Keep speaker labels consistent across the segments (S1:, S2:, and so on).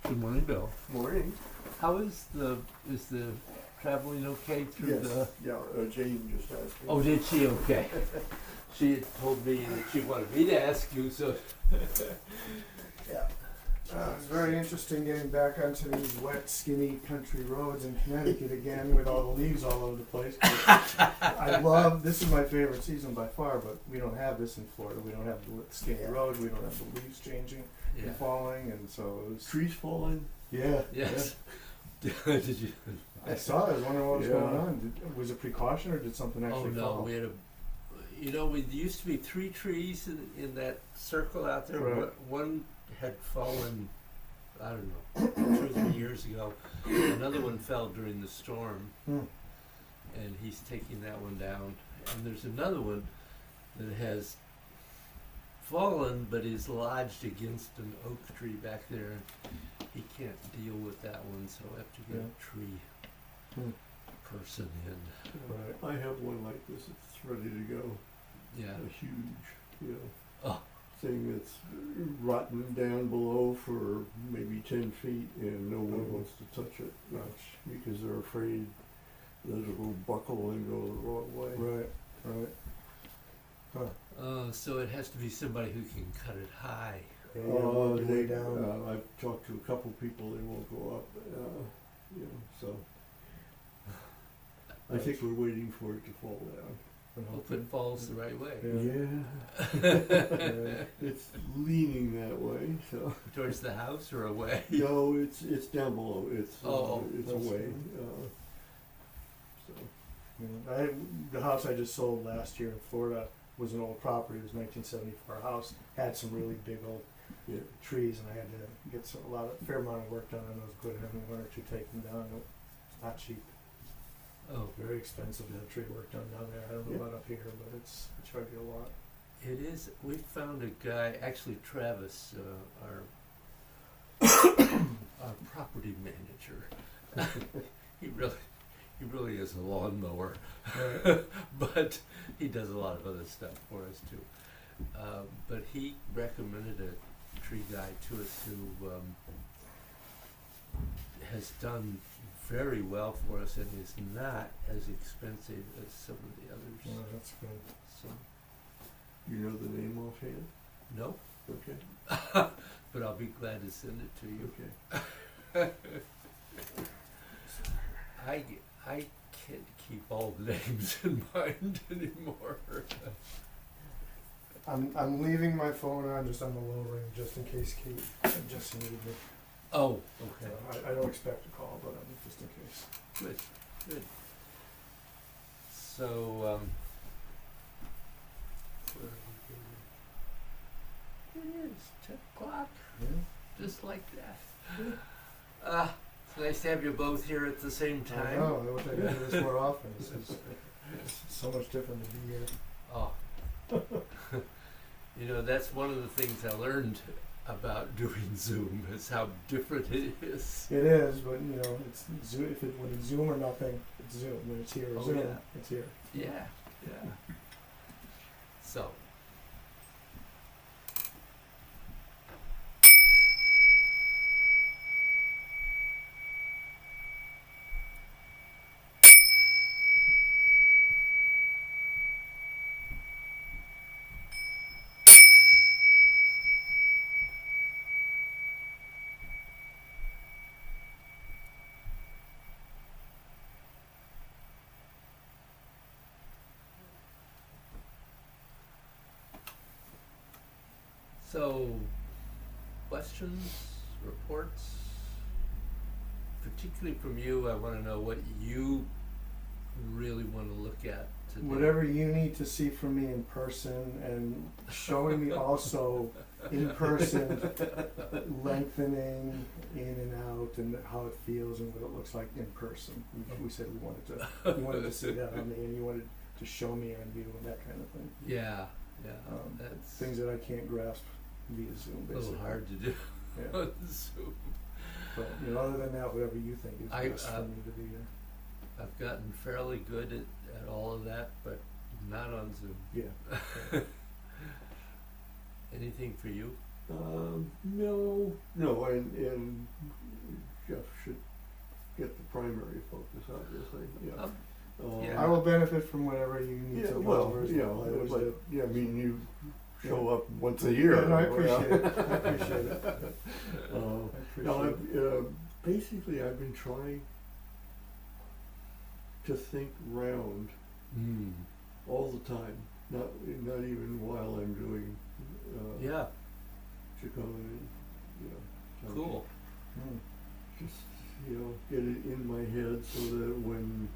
S1: Good morning, Bill.
S2: Morning.
S1: How is the traveling okay through
S2: Yes.
S1: the?
S2: Yeah. Jane just asked me.
S1: Oh, did she? Okay. She had told me that she wanted me to ask you, so.
S2: Yeah.
S3: It's very interesting getting back onto these wet, skinny country roads in Connecticut again with all the leaves all over the place. This is my favorite season by far, but we don't have this in Florida. We don't have the skinny roads. We don't have the leaves changing and falling, and so it was.
S2: Trees falling.
S3: Yeah.
S1: Yes.
S3: Yeah.
S1: Did you?
S3: I saw it. I was wondering what was
S2: Yeah.
S3: going on. Was it precaution or did something
S1: Oh
S3: actually
S1: no,
S3: fall?
S1: we had a. You know, we used to be 3 trees in that circle out there.
S3: Right.
S1: One had fallen, I don't know, 2 or 3 years ago. Another one fell during the storm, and he's taking that one down. And there's another one that has fallen, but is lodged against an oak tree back there. He can't deal with that one, so I have to get a tree person in.
S2: Right. I have one like this. It's ready to go.
S1: Yeah.
S2: A huge,
S1: Oh.
S2: thing that's rotten down below for maybe 10 feet, and no one wants to touch it much because they're afraid that it'll buckle and go the wrong way.
S3: Right. Huh.
S1: So it has to be somebody who can cut it high.
S3: Yeah, you gotta work your way
S2: They,
S3: down.
S2: I've talked to a couple people. They won't go up. So I think we're waiting for it to fall down.
S1: Hope it falls the right way.
S3: Yeah.
S2: It's leaning that way. So
S1: Towards the house or away?
S2: no, it's down below. It's
S3: that's
S2: away.
S3: good.
S2: So
S3: The house I just sold last year in Florida was an old property. It was 1974 house. Had some really big old trees, and I had to get a fair amount of work done on those. Good, having one or two taken down. It's not cheap.
S1: Oh,
S3: Very expensive to have tree work done down there. I don't know about up here, but it's charge you a lot.
S1: it is. We found a guy, actually Travis, our property manager. he really is a lawnmower, but he does a lot of other stuff for us too. But he recommended a tree guy to us who has done very well for us and is not as expensive as some of the others.
S3: Yeah, that's good.
S1: So,
S2: you know the name offhand?
S1: no,
S2: Okay.
S1: but I'll be glad to send it to you.
S2: Okay.
S1: I can't keep all the names in mind anymore.
S3: I'm leaving my phone on just on the low ring just in case Kate and Jesse need me.
S1: Oh, okay.
S3: I don't expect a call, but just in case.
S1: Good, good. So, where are we going? It is 10 o'clock,
S3: Yeah.
S1: just like that. It's nice to have you both here at the same
S3: I
S1: time.
S3: know. I wish I could do this more often. It's so much different to be here.
S1: Oh. You know, that's one of the things I learned about doing Zoom is how different it is.
S3: It is, but it's Zoom. When it's Zoom or nothing, it's Zoom. When it's here or
S1: Oh,
S3: Zoom,
S1: yeah.
S3: it's here.
S1: Yeah, yeah. So. So, questions, reports, particularly from you, I want to know what you really want to look at today.
S3: Whatever you need to see from me in person, and showing me also in person lengthening in and out, and how it feels and what it looks like in person. We said we wanted to see that on me, and you wanted to show me on you and that kind of thing.
S1: Yeah, yeah. That's
S3: Things that I can't grasp via Zoom,
S1: a
S3: basically.
S1: little hard to do
S3: Yeah.
S1: on Zoom.
S3: But other than that, whatever you think is best for me to be.
S1: I've gotten fairly good at all of that, but not on Zoom.
S3: Yeah.
S1: Anything for you?
S2: No, and Jeff should get the primary focus, obviously, yeah.
S1: Yeah.
S3: I will benefit from whatever you need
S2: Yeah,
S3: to go
S2: well,
S3: over as
S2: you
S3: well. I
S2: know,
S3: always
S2: but,
S3: do.
S2: yeah, I mean, you show
S3: Yeah.
S2: up once a year.
S3: Yeah, no, I
S2: or
S3: appreciate
S2: whatever.
S3: it. I appreciate it.
S2: Uh,
S3: I
S2: No,
S3: appreciate it.
S2: basically, I've been trying to think round
S1: Mm.
S2: all the time, not even while I'm doing
S1: Yeah,
S2: Qigong and, you know, Tai Chi.
S1: cool.
S3: Mm.
S2: Just, you know, get it in my head so that when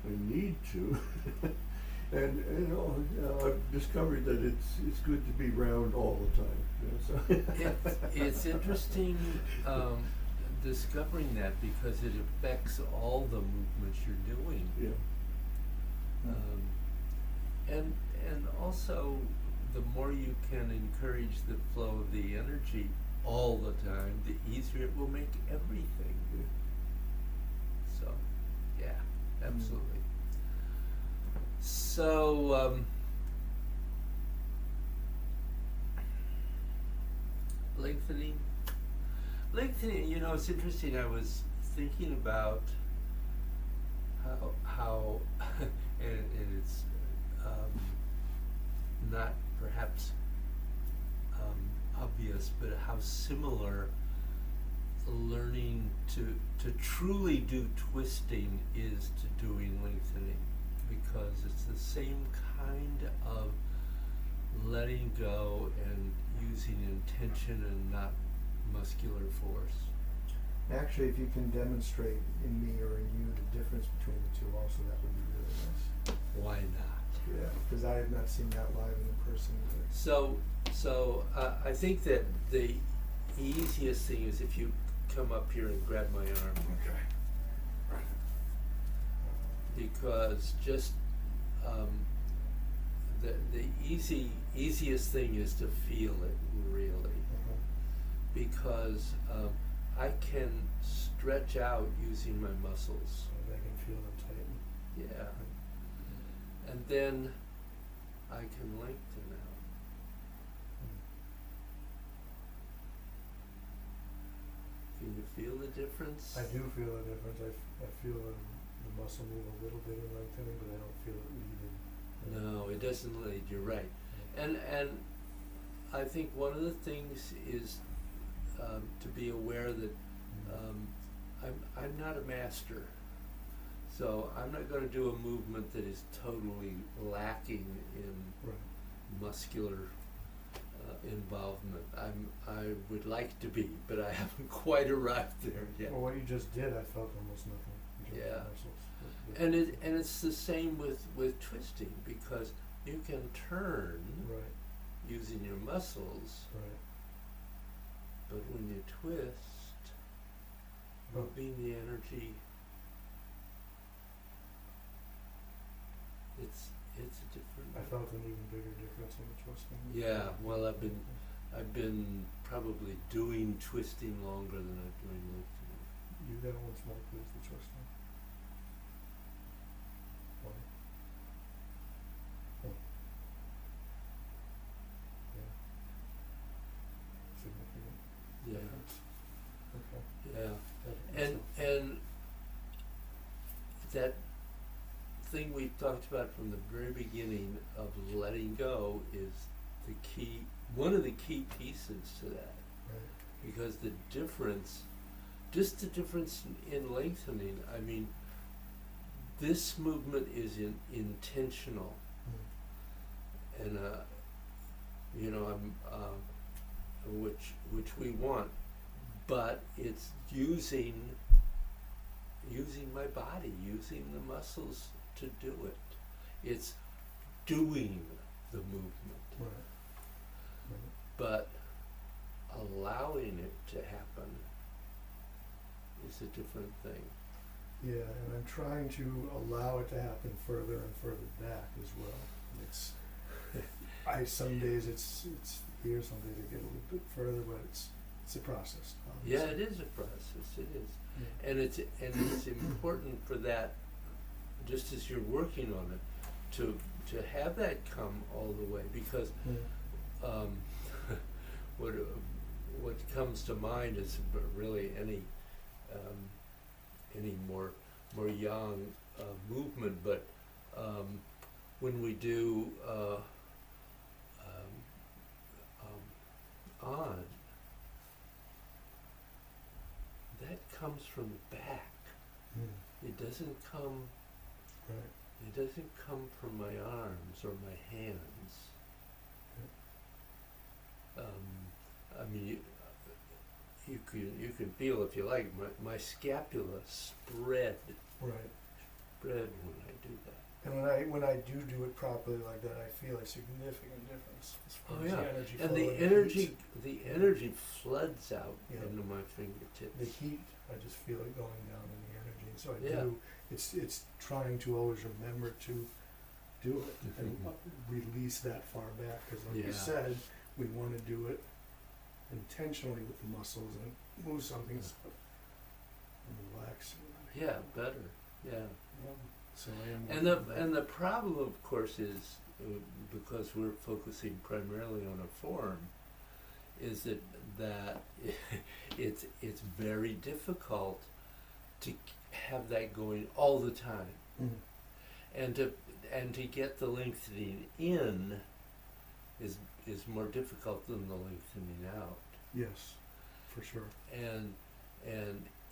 S2: I need to, and you know, I've discovered that it's good to be round all the time. You know, so
S1: It's interesting discovering that because it affects all the movements you're doing.
S2: yeah.
S1: And also, the more you can encourage the flow of the energy all the time, the easier it will make everything. So, yeah, absolutely. So, lengthening. Lengthening, you know, it's interesting. I was thinking about how and it's not perhaps obvious, but how similar learning to truly do twisting is to doing lengthening, because it's the same kind of letting go and using intention and not muscular force.
S3: Actually, if you can demonstrate in me or in you the difference between the two also, that would be really nice.
S1: Why not?
S3: Yeah, because I have not seen that live and in person either.
S1: So I think that the easiest thing is if you come up here and grab my arm,
S3: Okay.
S1: because just the easiest thing is to feel it really, because I can stretch out using my muscles.
S3: So I can feel them tighten.
S1: Yeah. And then I can lengthen out. Can you feel the difference?
S3: I do feel a difference. I feel the muscle move a little bit in lengthening, but I don't feel it leaving.
S1: No, it doesn't lead. You're right. And I think one of the things is to be aware that I'm not a master. So I'm not going to do a movement that is totally lacking in
S3: Right.
S1: muscular involvement. I would like to be, but I haven't quite arrived there yet.
S3: Well, what you just did, I felt almost nothing in terms
S1: Yeah.
S3: of muscles.
S1: And it's the same with twisting, because you can turn
S3: Right.
S1: using your muscles,
S3: Right.
S1: but when you twist,
S3: Oh.
S1: moving the energy, it's a different.
S3: I felt an even bigger difference in the twisting.
S1: Yeah, well, I've been probably doing twisting longer than I'm doing lengthening.
S3: You got one small please, the twisting. One. Oh. Yeah. Significant
S1: Yeah,
S3: difference. Okay.
S1: yeah.
S3: That
S1: And
S3: makes sense.
S1: that thing we talked about from the very beginning of letting go is the key, one of the key pieces to that,
S3: Right.
S1: because the difference, just the difference in lengthening, I mean, this movement is intentional,
S3: Mm.
S1: and you know, which we want, but it's using my body, using the muscles to do it. It's doing the movement,
S3: Right. Right.
S1: but allowing it to happen is a different thing.
S3: Yeah, and I'm trying to allow it to happen further and further back as well. It's, some days it's here, some days I get a little bit further, but it's a process.
S1: Yeah,
S3: obviously.
S1: it is a process. It is,
S3: Yeah.
S1: and it's important for that, just as you're working on it, to have that come all the way, because
S3: Yeah.
S1: what what comes to mind is really any more yang movement, but when we do on, that comes from the back. It doesn't come.
S3: Right.
S1: It doesn't come from my arms or my hands. I mean, you can feel, if you like, my scapula spread
S3: Right.
S1: when I do that.
S3: And when I do it properly like that, I feel a significant difference as far
S1: Oh
S3: as
S1: yeah,
S3: the energy
S1: and
S3: flow
S1: the energy floods out
S3: Yeah.
S1: into my fingertips.
S3: the heat. I just feel it going down in the energy, and so I
S1: Yeah.
S3: do. It's trying to always remember to do it and release that far back, because like you
S1: Yeah.
S3: said, we want to do it intentionally with the muscles and move something and relax.
S1: Yeah, better. Yeah.
S3: So I am.
S1: And the problem, of course, is because we're focusing primarily on a form, is that it's very difficult to have that going all the time, and to get the lengthening in is more difficult than the lengthening out.
S3: Yes, for sure.
S1: And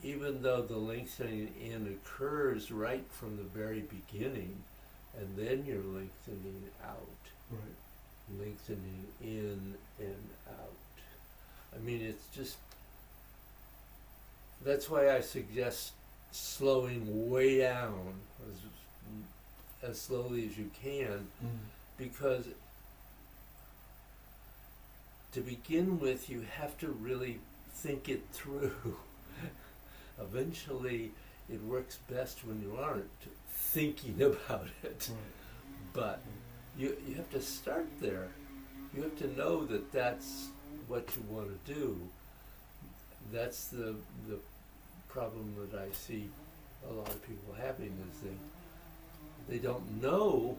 S1: even though the lengthening in occurs right from the very beginning, and then you're lengthening out,
S3: Right.
S1: lengthening in and out. I mean, it's just, that's why I suggest slowing way down as slowly as you can, because to begin with, you have to really think it through. Eventually, it works best when you aren't thinking about it. But you have to start there. You have to know that that's what you want to do. That's the problem that I see a lot of people having, is they don't know.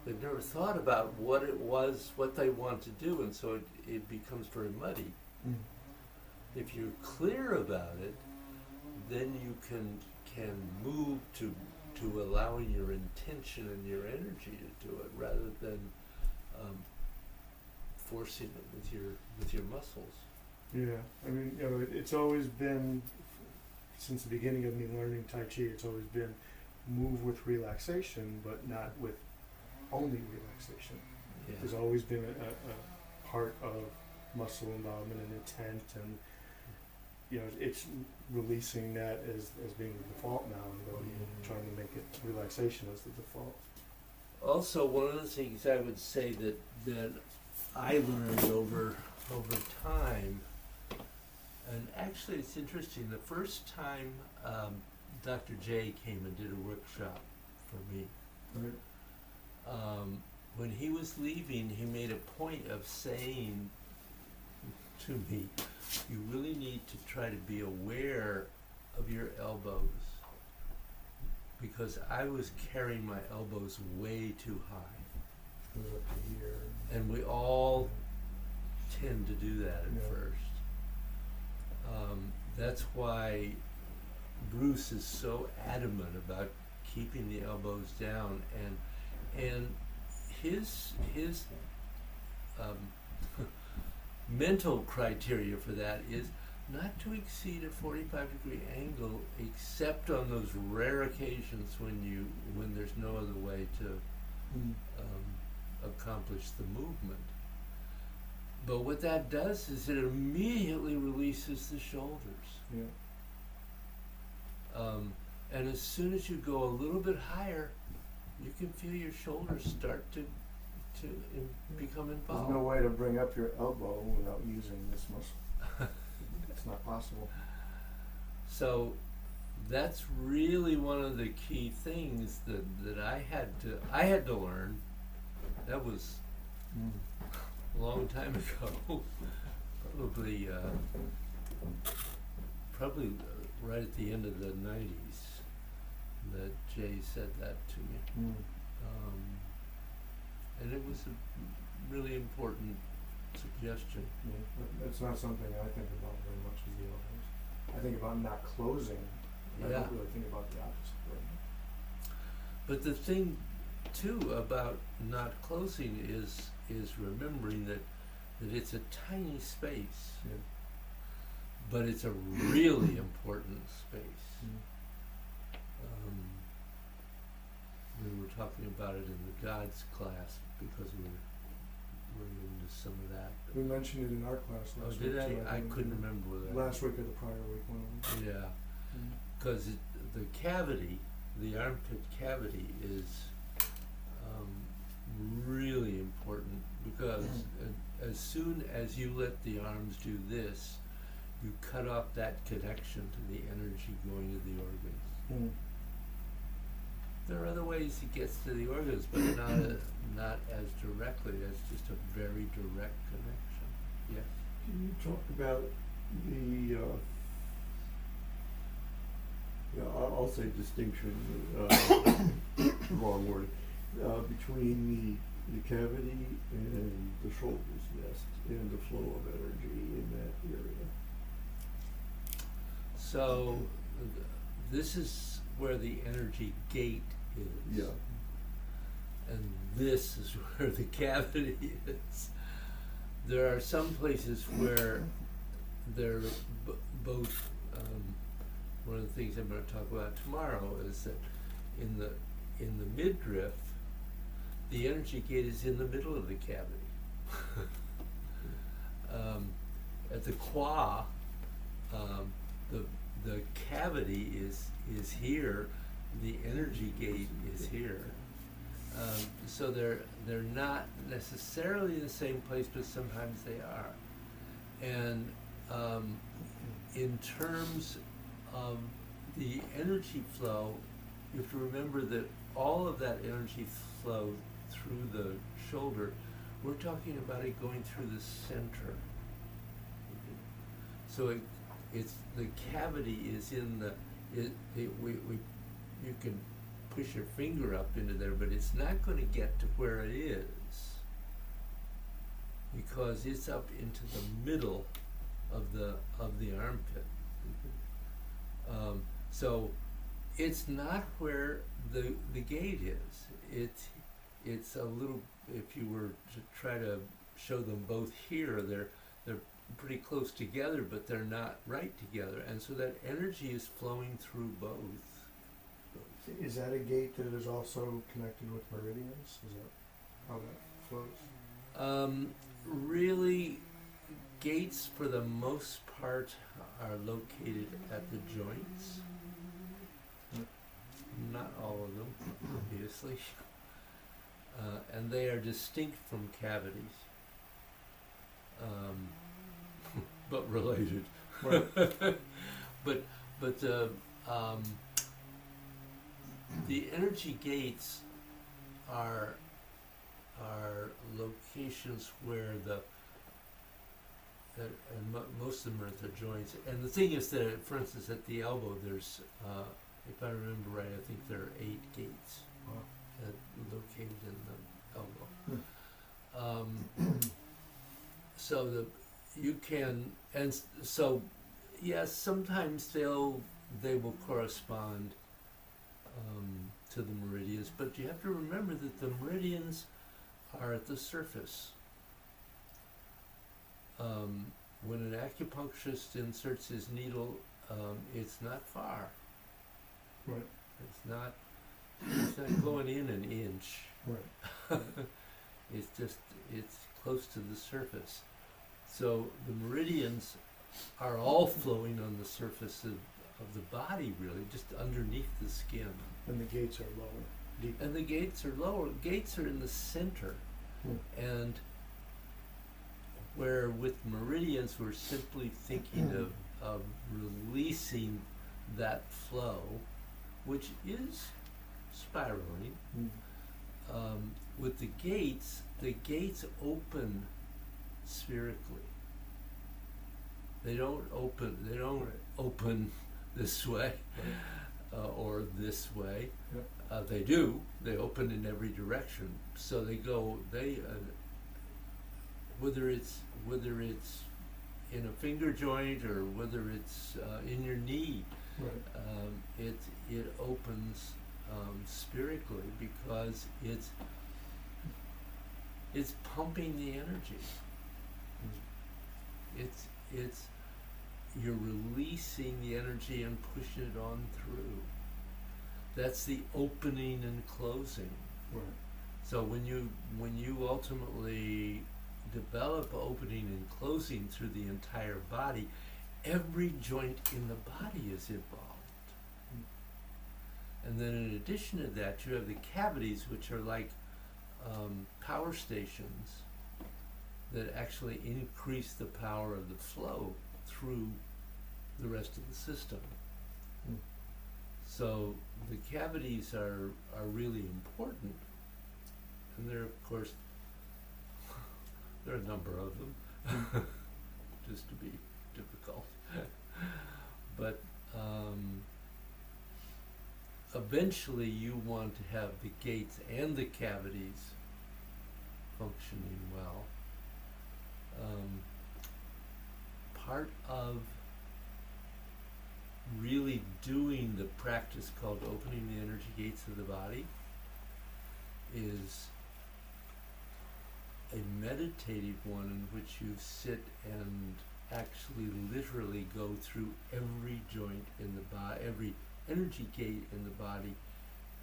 S1: They've never thought about what it was, what they want to do, and so it becomes very muddy. If you're clear about it, then you can move to allowing your intention and your energy to do it, rather than forcing it with your muscles.
S3: Yeah, I mean, it's always been, since the beginning of me learning Tai Chi, it's always been move with relaxation, but not with only relaxation.
S1: Yeah.
S3: There's always been a part of muscle involvement and intent, and it's releasing that as being the default now, and going trying to make it relaxation as the default.
S1: Also, one of the things I would say that I learned over time, and actually it's interesting, the first time Dr. J came and did a workshop for me, when he was leaving, he made a point of saying to me, you really need to try to be aware of your elbows, because I was carrying my elbows way too high.
S3: Goes up to here.
S1: And we all tend to do that at
S3: Yeah.
S1: first. That's why Bruce is so adamant about keeping the elbows down, and his mental criteria for that is not to exceed a 45-degree angle, except on those rare occasions when there's no other way to accomplish the movement. But what that does is it immediately releases the shoulders.
S3: Yeah.
S1: And as soon as you go a little bit higher, you can feel your shoulders start to become involved.
S3: There's no way to bring up your elbow without using this muscle. It's not possible.
S1: So that's really one of the key things that I had to learn. That was a long time ago, probably right at the end of the 90s that Jay said that to me. And it was a really important suggestion.
S3: Yeah, it's not something I think about very much with the elbows. I think about not closing. I
S1: Yeah.
S3: don't really think about the opposite right now.
S1: But the thing too about not closing is remembering that it's a tiny space,
S3: Yeah.
S1: but it's a really important space. We were talking about it in the Gods class because we're into some of that.
S3: We mentioned it in our class
S1: Oh,
S3: last
S1: did
S3: week.
S1: I?
S3: too,
S1: I
S3: think.
S1: couldn't remember whether
S3: Last week or the prior week, one of them.
S1: Yeah, because the cavity, the armpit cavity, is really important because as soon as you let the arms do this, you cut off that connection to the energy going to the organs. There are other ways it gets to the organs, but not as directly as just a very direct connection. Yes.
S2: Can you talk about the, I'll say distinction, wrong word, between the cavity and the shoulder's nest and the flow of energy in that area?
S1: So this is where the energy gate is.
S2: Yeah.
S1: And this is where the cavity is. There are some places where they're both. One of the things I'm going to talk about tomorrow is that in the midriff, the energy gate is in the middle of the cavity. At the qua, the cavity is here. The energy gate is here. So they're not necessarily in the same place, but sometimes they are. And in terms of the energy flow, you have to remember that all of that energy flow through the shoulder, we're talking about it going through the center. So it's the cavity is in the you can push your finger up into there, but it's not going to get to where it is because it's up into the middle of the armpit. So it's not where the gate is. It's a little. If you were to try to show them both here, they're pretty close together, but they're not right together, and so that energy is flowing through both.
S3: Is that a gate that is also connected with meridians? Is that how that flows?
S1: Really, gates for the most part are located at the joints. Not all of them, obviously. And they are distinct from cavities, but related.
S3: Right.
S1: but the energy gates are locations where most of them are at the joints. And the thing is that, for instance, at the elbow, there's, if I remember right, I think there are 8 gates located in the elbow. So you can, and so yes, sometimes they will correspond to the meridians, but you have to remember that the meridians are at the surface. When an acupuncturist inserts his needle, it's not far.
S3: Right.
S1: It's not going in an inch.
S3: Right.
S1: It's close to the surface. So the meridians are all flowing on the surface of the body, really, just underneath the skin.
S3: And the gates are lower, deeper.
S1: And the gates are lower. Gates are in the center. And where with meridians we're simply thinking of releasing that flow, which is spiraling. With the gates open spherically. They don't open this way or this way.
S3: Yep.
S1: They do. They open in every direction. So whether it's in a finger joint or whether it's in your knee,
S3: Right.
S1: it opens spiritually because it's pumping the energy. It's you're releasing the energy and pushing it on through. That's the opening and closing.
S3: Right.
S1: So when you ultimately develop opening and closing through the entire body, every joint in the body is involved. And then in addition to that, you have the cavities, which are like power stations that actually increase the power of the flow through the rest of the system.
S3: Mm.
S1: So the cavities are really important. And there, of course, there are a number of them, just to be difficult. But eventually you want to have the gates and the cavities functioning well. Part of really doing the practice called opening the energy gates of the body is a meditative one in which you sit and actually literally go through every joint in the body, every energy gate in the body,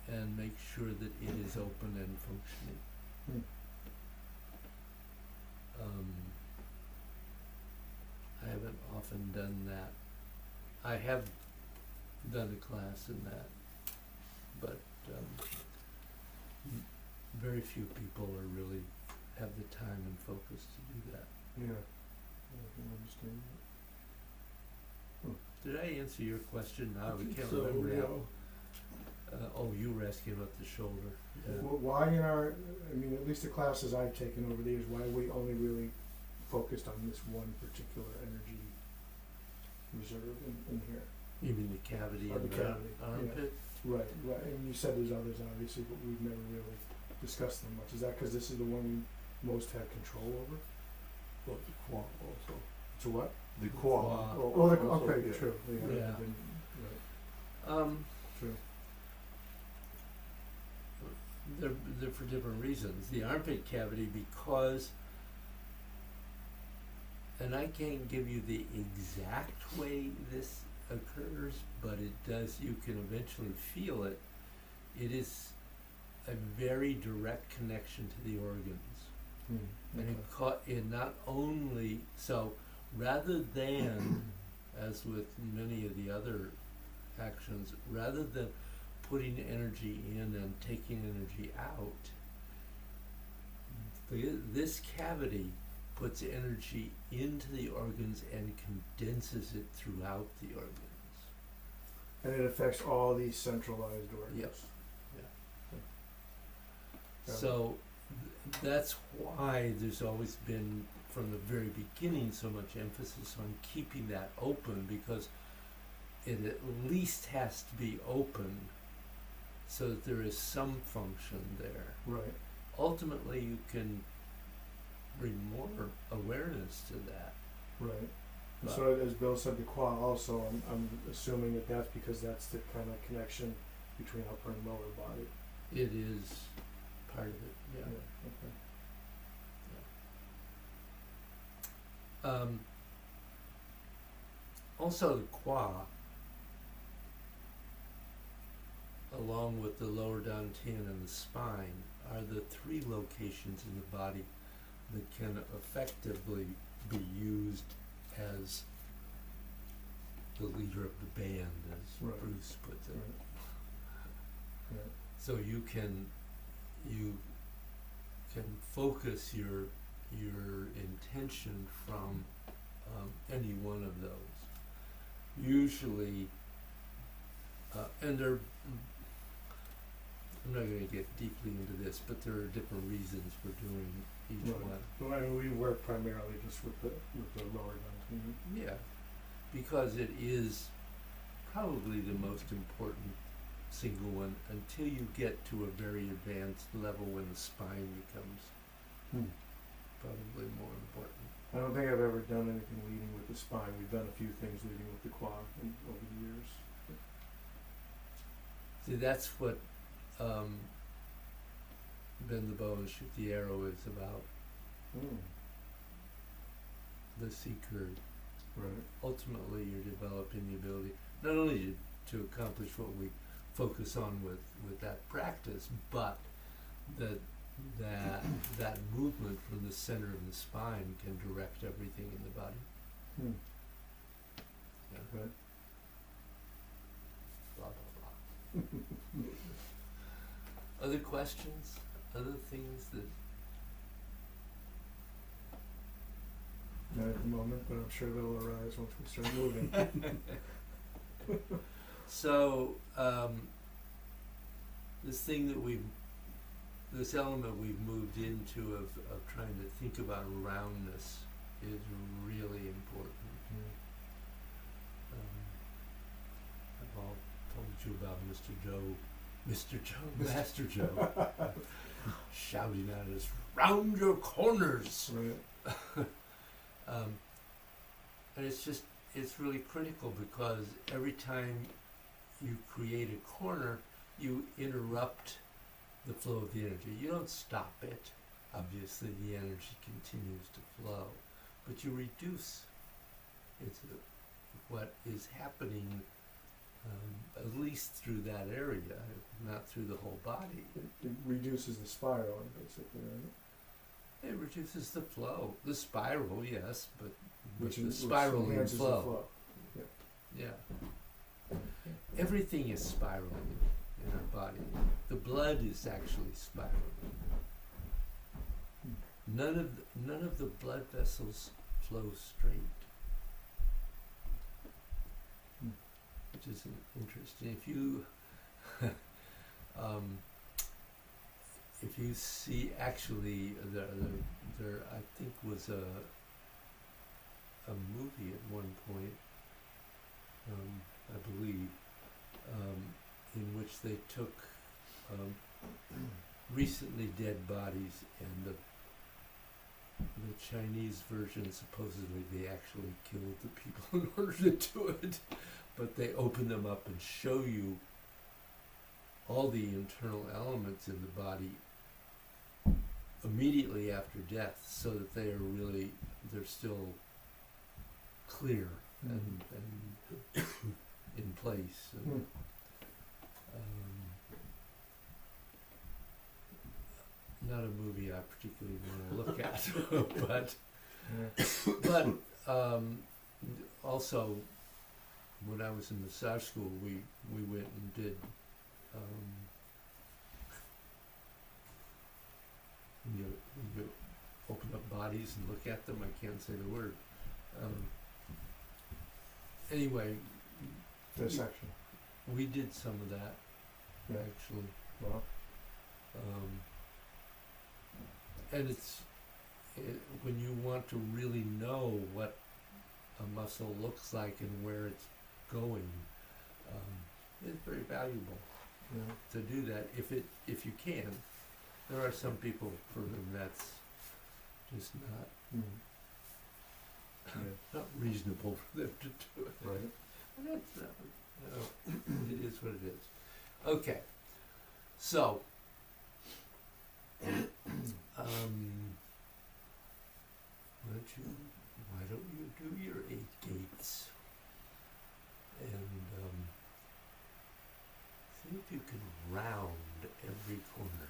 S1: and make sure that it is open and functioning.
S3: Hmm.
S1: I haven't often done that. I have done a class in that, but very few people are really have the time and focus to do that.
S3: Yeah. I can understand that.
S1: Did I answer your question now? We can't
S2: So,
S1: remember
S2: you
S1: now.
S2: know,
S1: Oh, you were asking about the shoulder. Yeah.
S3: Why in our, I mean, at least the classes I've taken over the years, why we only really focused on this one particular energy reserve in here?
S1: You mean the cavity
S3: Or
S1: in
S3: the
S1: the
S3: cavity, yeah.
S1: armpit?
S3: Right, right. And you said there's others, obviously, but we've never really discussed them much. Is that because this is the one we most have control over?
S2: well, the quad also.
S3: To what?
S2: The
S1: quad.
S2: quad.
S3: Oh,
S2: also,
S3: okay,
S2: yeah.
S3: true. Yeah.
S1: Yeah.
S3: Right, true.
S1: They're for different reasons. The armpit cavity, because, and I can't give you the exact way this occurs, but it does, you can eventually feel it. It is a very direct connection to the organs. And it not only, so rather than, as with many of the other actions, rather than putting energy in and taking energy out, this cavity puts energy into the organs and condenses it throughout the organs.
S3: And it affects all these centralized organs.
S1: Yep.
S3: Yeah.
S1: So that's why there's always been, from the very beginning, so much emphasis on keeping that open, because it at least has to be open so that there is some function there.
S3: Right.
S1: Ultimately, you can bring more awareness to that.
S3: Right. And
S1: But
S3: so as Bill said, the qua also, I'm assuming that that's because that's the kind of connection between upper and lower body.
S1: it is part of it, yeah.
S3: Okay.
S1: Also, the qua, along with the lower dantian and the spine, are the three locations in the body that can effectively be used as the leader of the band, as
S3: Right.
S1: Bruce puts it.
S3: Right. Right.
S1: So you can focus your intention from any one of those. Usually, and there, I'm not going to get deeply into this, but there are different reasons for doing each
S3: Right.
S1: one.
S3: Well, I mean, we work primarily just with the lower dantian.
S1: Yeah, because it is probably the most important single one until you get to a very advanced level when the spine becomes probably more important.
S3: I don't think I've ever done anything leading with the spine. We've done a few things leading with the quad over the years.
S1: See, that's what bend the bow and shoot the arrow is about. The seeker.
S3: Right.
S1: Ultimately, you're developing the ability not only to accomplish what we focus on with that practice, but that movement from the center of the spine can direct everything in the body. Yeah.
S3: Right.
S1: Blah blah blah. Other questions? Other things that
S3: Not at the moment, but I'm sure they'll arise once we start moving.
S1: So, this element we've moved into of trying to think about roundness is really important. I've all told you about Master Joe, shouting at us, "Round your corners!"
S3: Right.
S1: And it's really critical because every time you create a corner, you interrupt the flow of the energy. You don't stop it. Obviously, the energy continues to flow, but you reduce what is happening, at least through that area, not through the whole body.
S3: It reduces the spiraling, basically, right?
S1: It reduces the flow. The spiral, yes, but
S3: Which
S1: the
S3: is
S1: spiral
S3: which
S1: and
S3: enhances the
S1: flow.
S3: flow.
S1: Yeah. Everything is spiraling in our body. The blood is actually spiraling. None of the blood vessels flow straight. Which is interesting. If you see, actually, there I think was a movie at one point, I believe, in which they took recently dead bodies, and the Chinese version, supposedly they actually killed the people in order to do it, but they open them up and show you all the internal elements in the body immediately after death, so that they're still clear and in place. And, not a movie I particularly want to look at, but also when I was in massage school, we went and did you open up bodies and look at them. I can't say the word. Anyway,
S3: Dissection.
S1: we did some of that,
S3: Yeah.
S1: actually.
S3: Well,
S1: And when you want to really know what a muscle looks like and where it's going, it's very valuable
S3: yeah.
S1: to do that if you can. There are some people for whom that's just not reasonable for them to do it.
S3: Right.
S1: And that's not, it is what it is. Okay, so why don't you do your 8 gates and see if you can round every corner.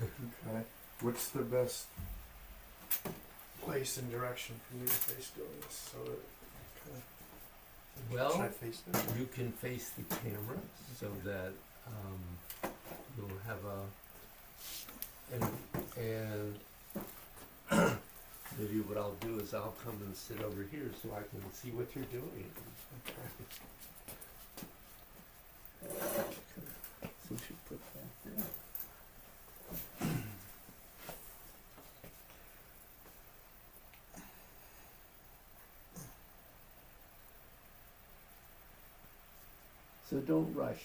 S3: Okay. What's the best place and direction for me to face doing this? So that
S1: Well,
S3: should I face this?
S1: you can face the camera so that you'll have and maybe what I'll do is I'll come and sit over here so I can see what you're doing. So we should put that there. So don't rush.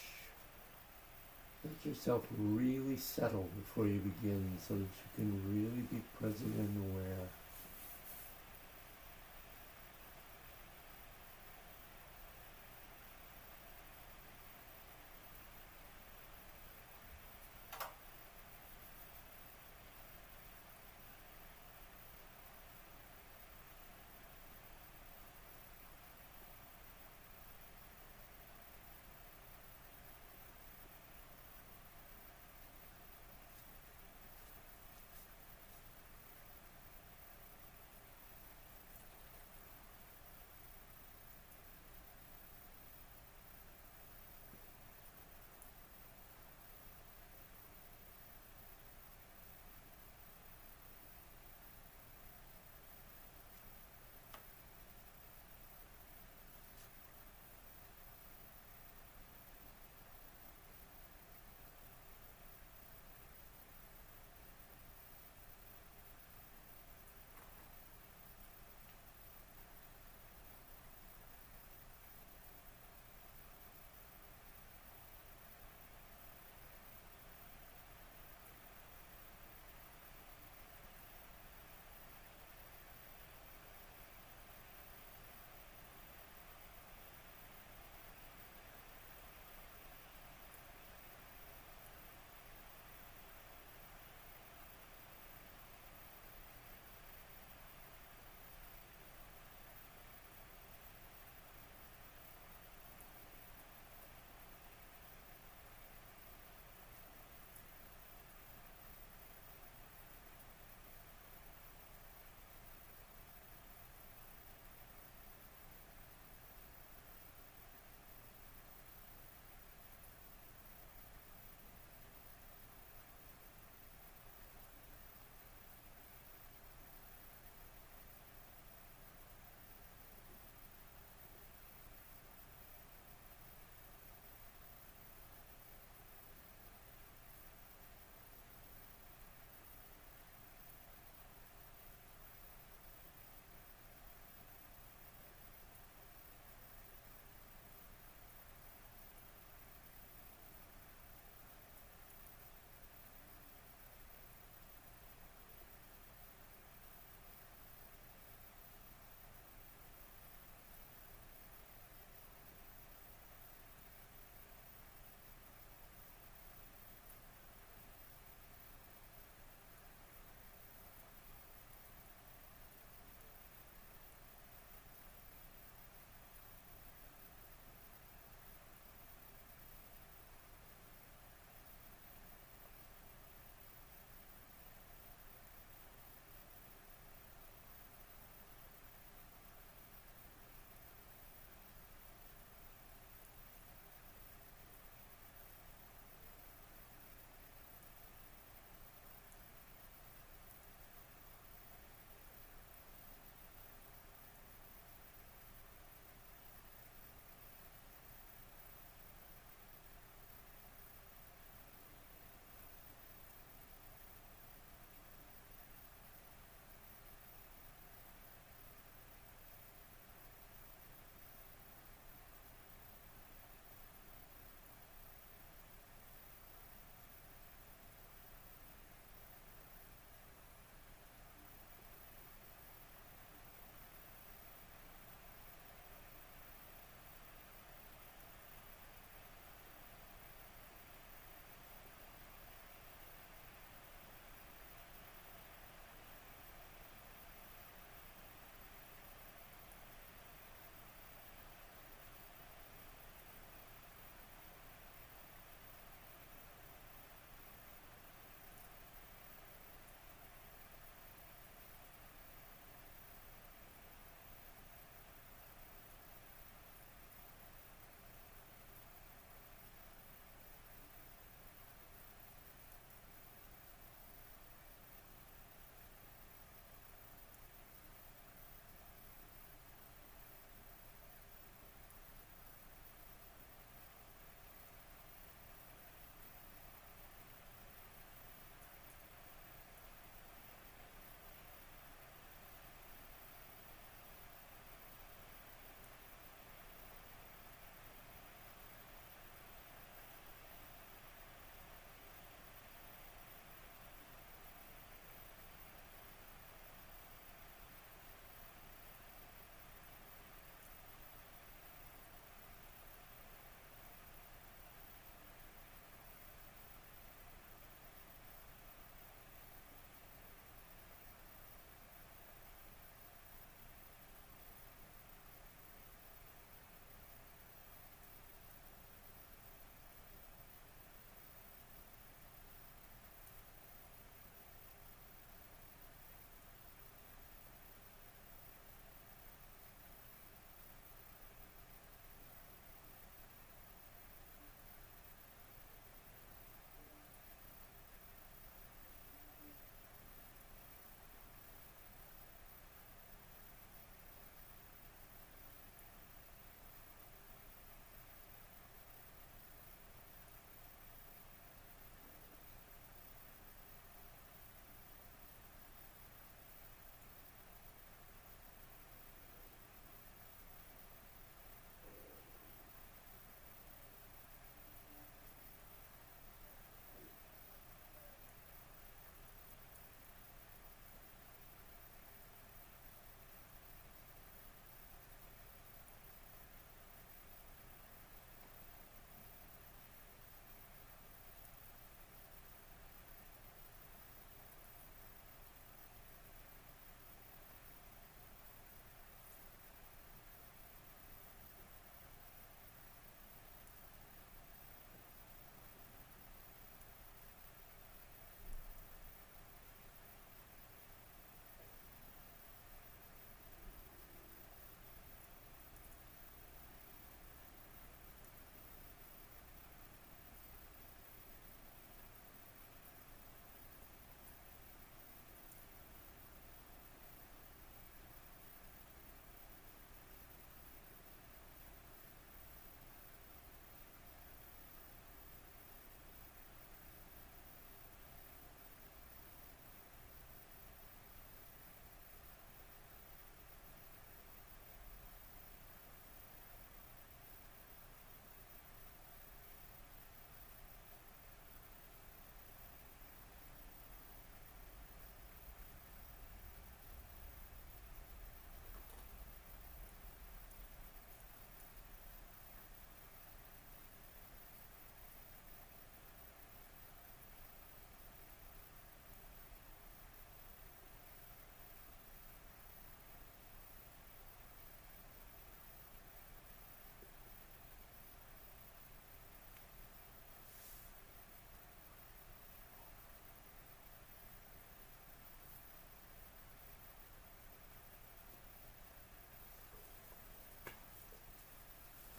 S1: Let yourself really settle before you begin so that you can really be present and aware.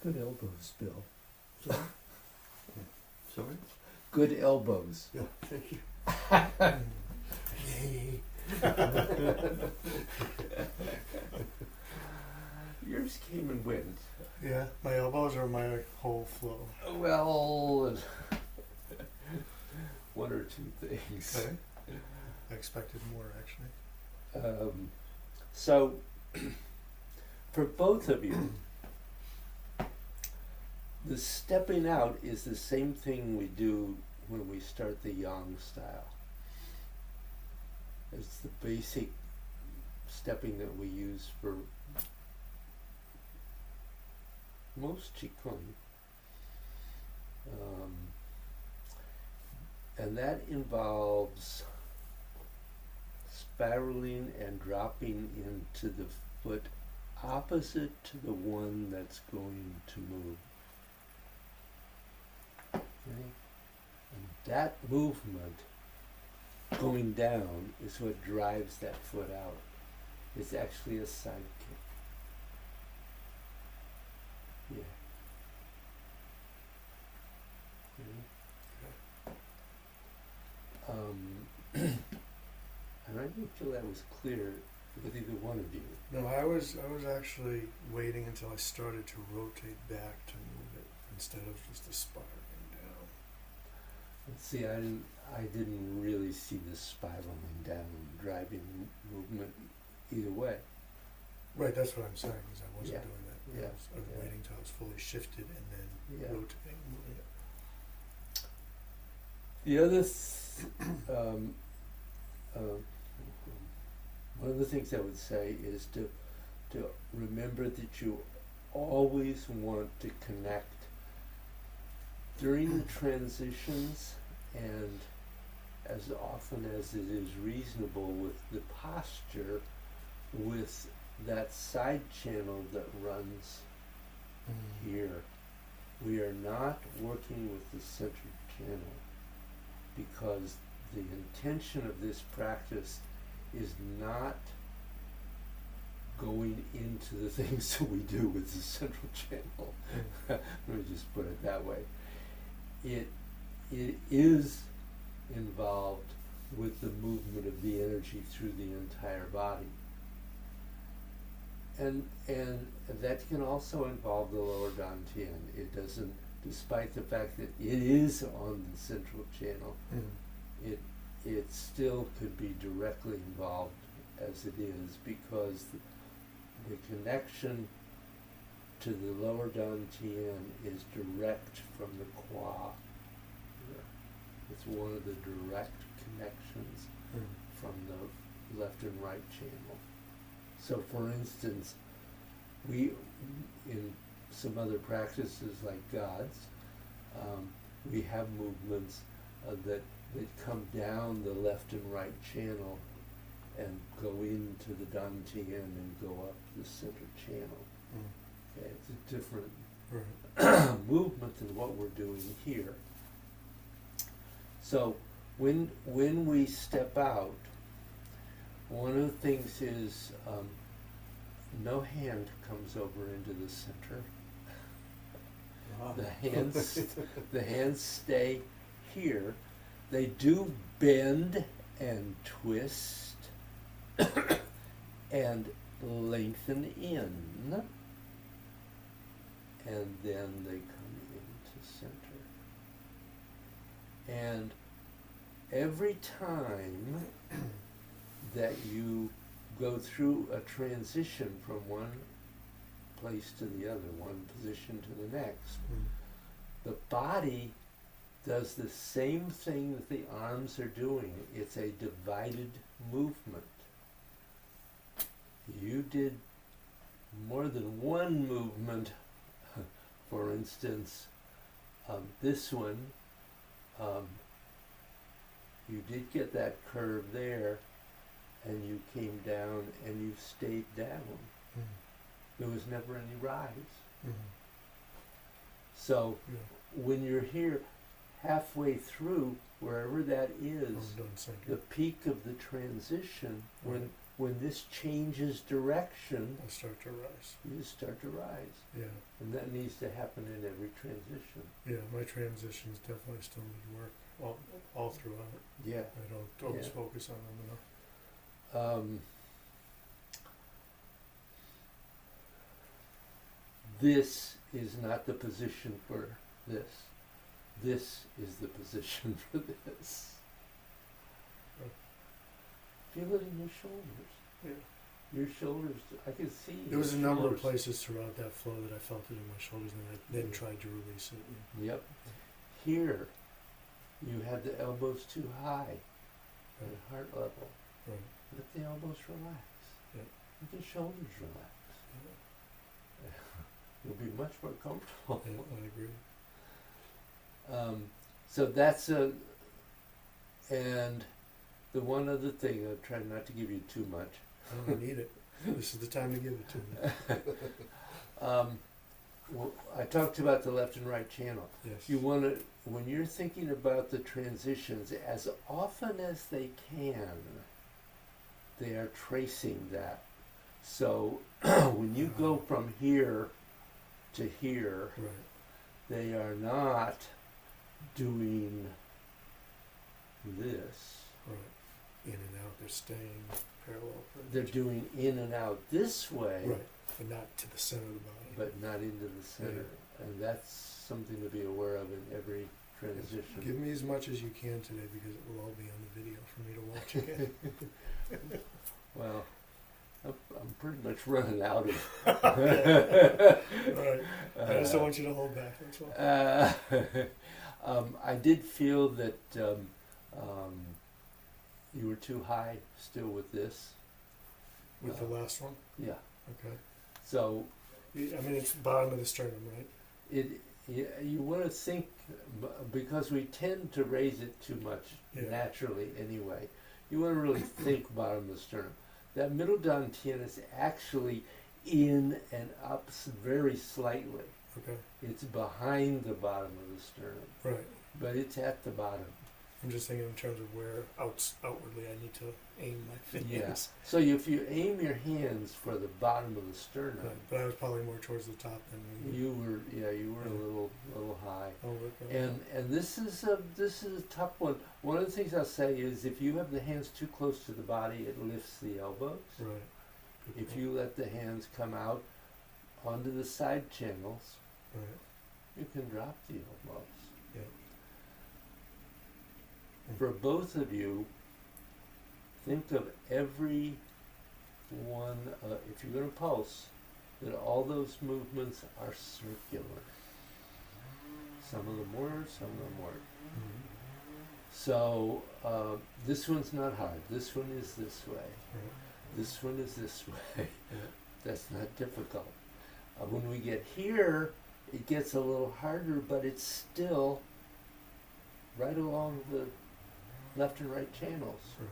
S1: Good elbows, Bill.
S2: Sorry? Sorry?
S1: Good elbows.
S2: Yeah, thank you.
S1: Yours came and went.
S3: Yeah, my elbows are my whole flow.
S1: Well, one or two things.
S3: Okay. I expected more, actually.
S1: So, for both of you, the stepping out is the same thing we do when we start the Xiang style. It's the basic stepping that we use for most Qigong. And that involves spiraling and dropping into the foot opposite to the one that's going to move. Okay? And that movement going down is what drives that foot out. It's actually a side kick. Yeah. And I didn't feel that was clear with either one of you.
S3: No, I was actually waiting until I started to rotate back to move it instead of just spiraling down.
S1: Let's see, I didn't really see the spiraling down driving movement either way.
S3: Right, that's what I'm saying, is I wasn't
S1: Yeah.
S3: doing that.
S1: Yeah.
S3: I was
S1: Yeah.
S3: waiting till I was fully shifted and then
S1: Yeah.
S3: rotating, moving it.
S1: The other, one of the things I would say is to remember that you always want to connect during the transitions and as often as it is reasonable with the posture with that side channel that runs here. We are not working with the centered channel because the intention of this practice is not going into the things that we do with the central channel. Let me just put it that way. It is involved with the movement of the energy through the entire body. And that can also involve the lower dantian. It doesn't, despite the fact that it is on the central channel, it still could be directly involved as it is because the connection to the lower dantian is direct from the qua. It's one of the direct connections from the left and right channel. So for instance, we, in some other practices like God's, we have movements that come down the left and right channel and go into the dantian and go up the center channel. Okay, it's a different movement than what we're doing here. So when we step out, one of the things is no hand comes over into the center. The hands stay here. They do bend and twist and lengthen in, and then they come into center. And every time that you go through a transition from one place to the other, one position to the next, the body does the same thing that the arms are doing. It's a divided movement. You did more than one movement. For instance, this one, you did get that curve there, and you came down and you stayed down. There was never any rise. So when you're here, halfway through, wherever that is, the peak of the transition, when this changes direction,
S3: I'll start to rise.
S1: you just start to rise.
S3: Yeah.
S1: And that needs to happen in every transition.
S3: Yeah, my transitions definitely still need work all throughout.
S1: Yeah.
S3: I don't always
S1: Yeah.
S3: focus on them enough.
S1: This is not the position for this. This is the position for this. Feel it in your shoulders.
S3: Yeah.
S1: Your shoulders, I can see.
S3: There was a
S1: your
S3: number of
S1: shoulders.
S3: places throughout that flow that I felt it in my shoulders, and I then tried to release it.
S1: Yep. Here, you had the elbows too high at
S3: Right.
S1: heart level.
S3: Right.
S1: Let the elbows relax.
S3: Yeah.
S1: Let the shoulders relax.
S3: Yeah.
S1: You'll be much more comfortable.
S3: Yeah, I agree.
S1: So that's and the one other thing, I'll try not to give you too much.
S3: I don't need it. This is the time to give it to me.
S1: Well, I talked about the left and right channel.
S3: Yes.
S1: You want to, when you're thinking about the transitions, as often as they can, they are tracing that. So when you go from here to here,
S3: Right.
S1: they are not doing this.
S3: Right. In and out. They're staying parallel.
S1: They're doing in and out this way,
S3: Right. But not to the center of the body.
S1: but not into the center. And that's something to be aware of in every transition.
S3: Give me as much as you can today, because it will all be on the video for me to watch again.
S1: Well, I'm pretty much running out of.
S3: All right. I just don't want you to hold back. That's all.
S1: I did feel that you were too high still with this.
S3: With the last one.
S1: Yeah.
S3: Okay.
S1: So
S3: I mean, it's bottom of the sternum, right?
S1: you want to think, because we tend to raise it too much
S3: Yeah.
S1: naturally anyway. You want to really think bottom of the sternum. That middle dantian is actually in and up very slightly.
S3: Okay.
S1: It's behind the bottom of the sternum,
S3: Right.
S1: but it's at the bottom.
S3: I'm just thinking in terms of where outwardly I need to aim my fingers.
S1: Yeah. So if you aim your hands for the bottom of the sternum,
S3: Right. But I was probably more towards the top than
S1: you were a little high.
S3: I'll work on
S1: And this is a tough one. One of the things I'll say is if you have the hands too close to the body, it lifts the elbows.
S3: that. Right. Good
S1: If
S3: point.
S1: you let the hands come out onto the side channels,
S3: Right.
S1: you can drop the elbows.
S3: Yeah.
S1: For both of you, think of every one, if you're going to pulse, that all those movements are circular. Some of them were, some of them weren't.
S3: Mhm.
S1: So this one's not hard. This one is this way.
S3: Right.
S1: This one is this way.
S3: Yeah.
S1: That's not difficult. When we get here, it gets a little harder, but it's still right along the left and right channels.
S3: Right.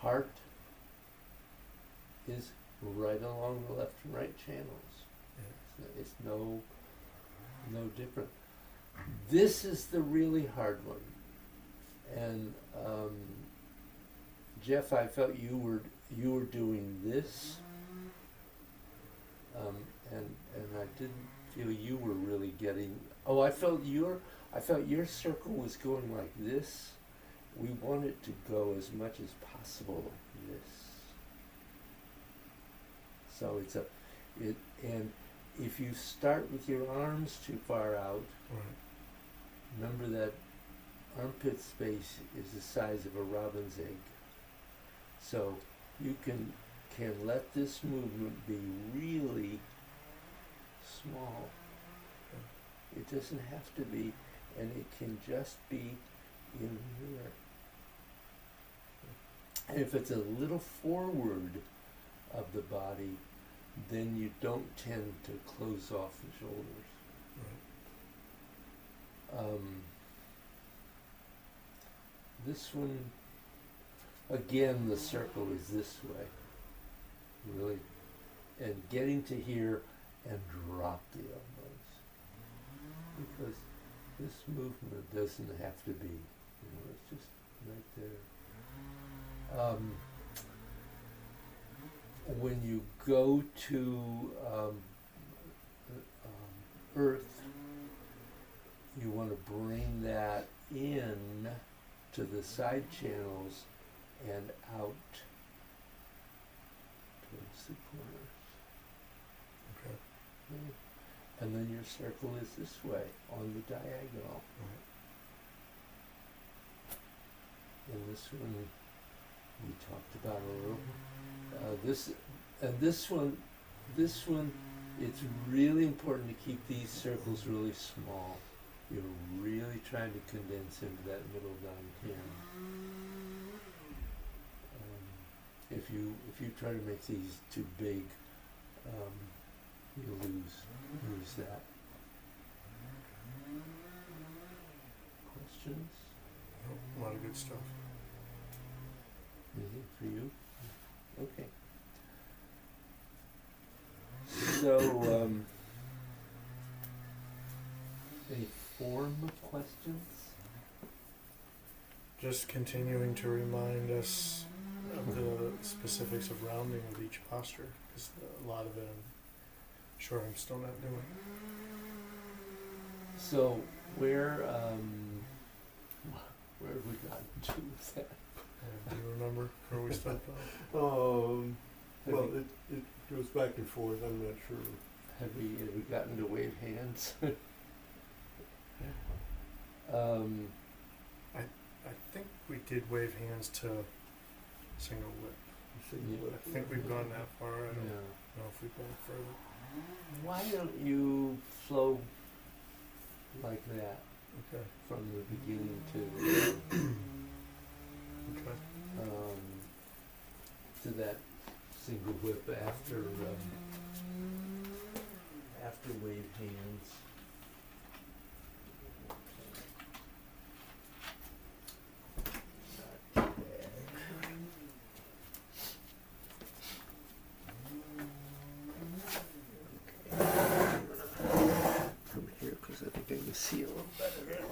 S1: Heart is right along the left and right channels.
S3: Yeah.
S1: It's no different. This is the really hard one. And Jeff, I felt you were doing this, and I didn't feel you were really getting. Oh, I felt your circle was going like this. We want it to go as much as possible like this. So and if you start with your arms too far out,
S3: Right.
S1: remember that armpit space is the size of a robin's egg. So you can let this movement be really small. It doesn't have to be, and it can just be in here. And if it's a little forward of the body, then you don't tend to close off the shoulders.
S3: Right.
S1: This one, again, the circle is this way, really, and getting to here and drop the elbows, because this movement doesn't have to be, it's just right there. um, when you go to Earth, you want to bring that in to the side channels and out towards the corners.
S3: Okay.
S1: Okay. And then your circle is this way on the diagonal.
S3: Right.
S1: And this one we talked about a little. This one, it's really important to keep these circles really small. You're really trying to condense into that middle down here. If you try to make these too big, you lose that. Questions?
S3: Nope, a lot of good stuff.
S1: Anything for you? Okay. So, any form questions?
S3: Just continuing to remind us of the specifics of rounding of each posture, because a lot of it I'm sure I'm still not doing.
S1: So, where have we gotten to with that?
S3: Do you remember where we stopped off?
S1: Have
S2: Well,
S1: we-
S2: it goes back and forth, I'm not sure.
S1: Have we gotten to wave hands?
S3: I think we did wave hands to single whip. I think we've gone that far. I don't know if we've gone further.
S1: Why don't you flow like that
S3: Okay.
S1: from the beginning to the
S3: Okay.
S1: to that single whip after wave hands. From here, because I think I can see a little better.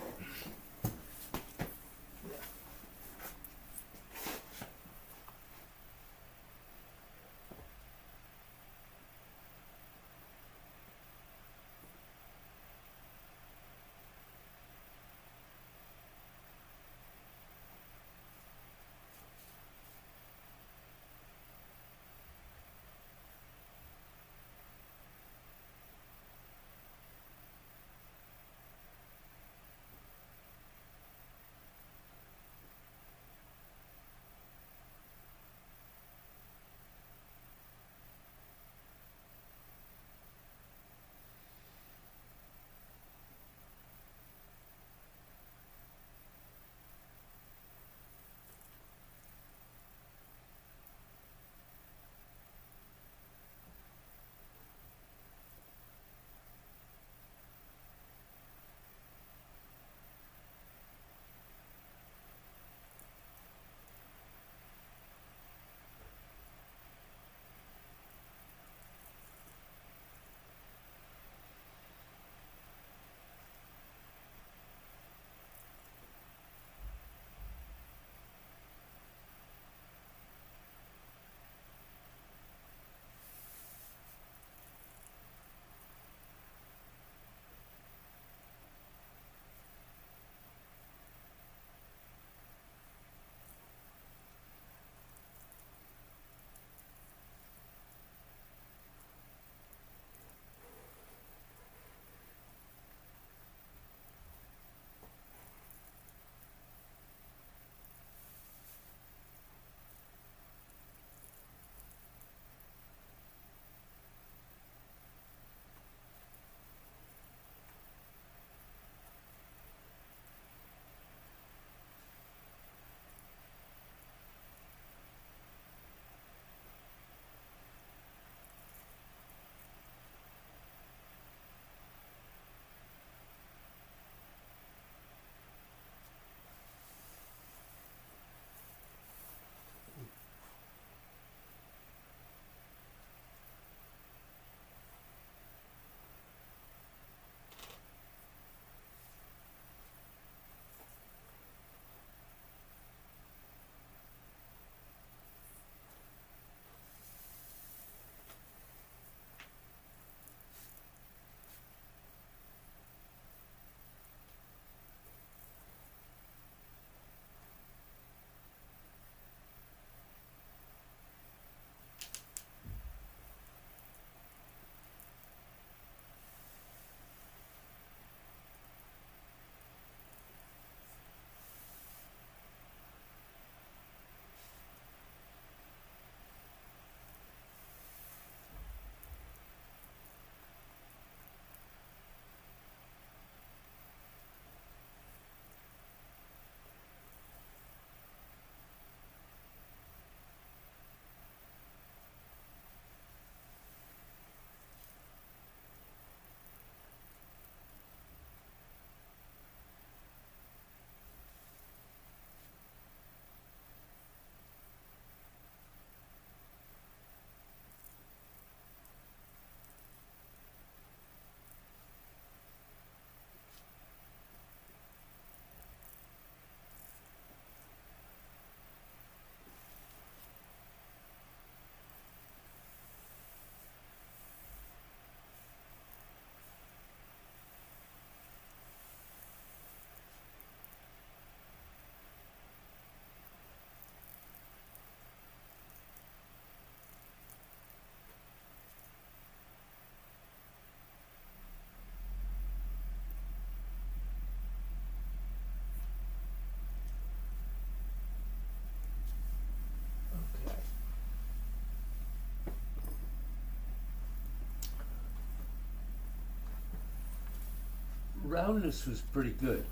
S1: roundness was pretty good,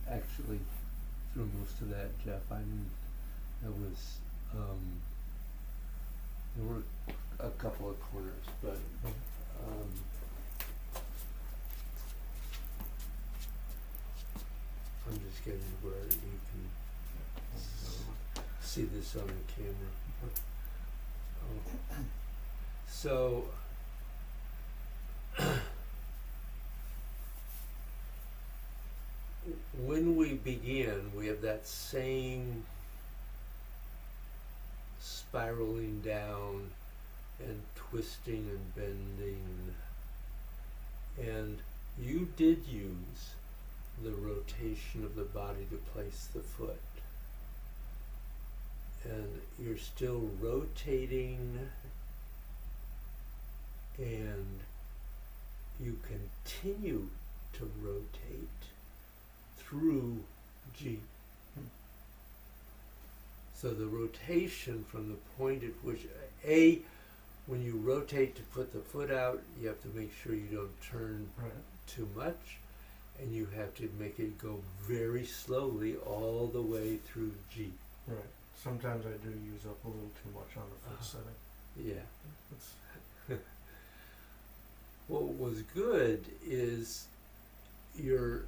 S1: actually, through most of that, Jeff. I mean, there was, there were a couple of corners, but, I'm just getting where you can see this on the camera. Oh. So, when we begin, we have that same spiraling down and twisting and bending. And you did use the rotation of the body to place the foot. And you're still rotating, and you continue to rotate through G. So the rotation from the point at which, when you rotate to put the foot out, you have to make sure you don't turn too much, and you have to make it go very slowly all the way through G.
S3: Right. Sometimes I do use up a little too much on the foot setting.
S1: Yeah.
S3: It's,
S1: What was good is your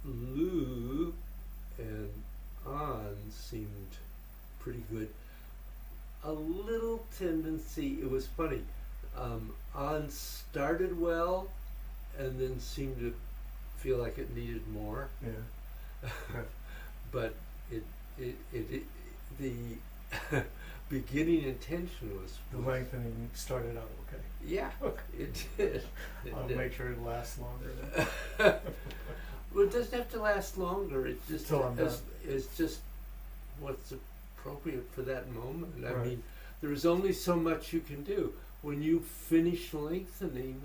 S1: Lu and An seemed pretty good. A little tendency, it was funny, An started well and then seemed to feel like it needed more.
S3: yeah.
S1: But the beginning intention was
S3: The lengthening started out okay.
S1: yeah, it did.
S3: I'll make sure it lasts longer.
S1: Well, it doesn't have to last longer. It just
S3: Till I'm done.
S1: it's just what's appropriate for that moment. I
S3: Right.
S1: mean, there is only so much you can do. When you finish lengthening,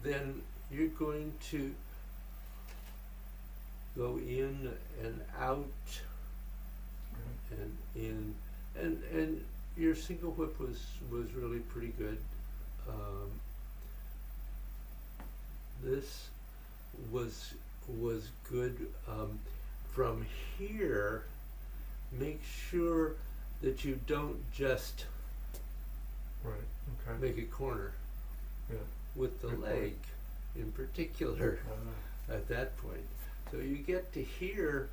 S1: then you're going to go in and out and in, and your single whip was really pretty good. This was good. From here, make sure that you don't just
S3: Right. Okay.
S1: make a corner
S3: Yeah.
S1: with the
S3: Good point.
S1: leg in particular at that point. So you get to here,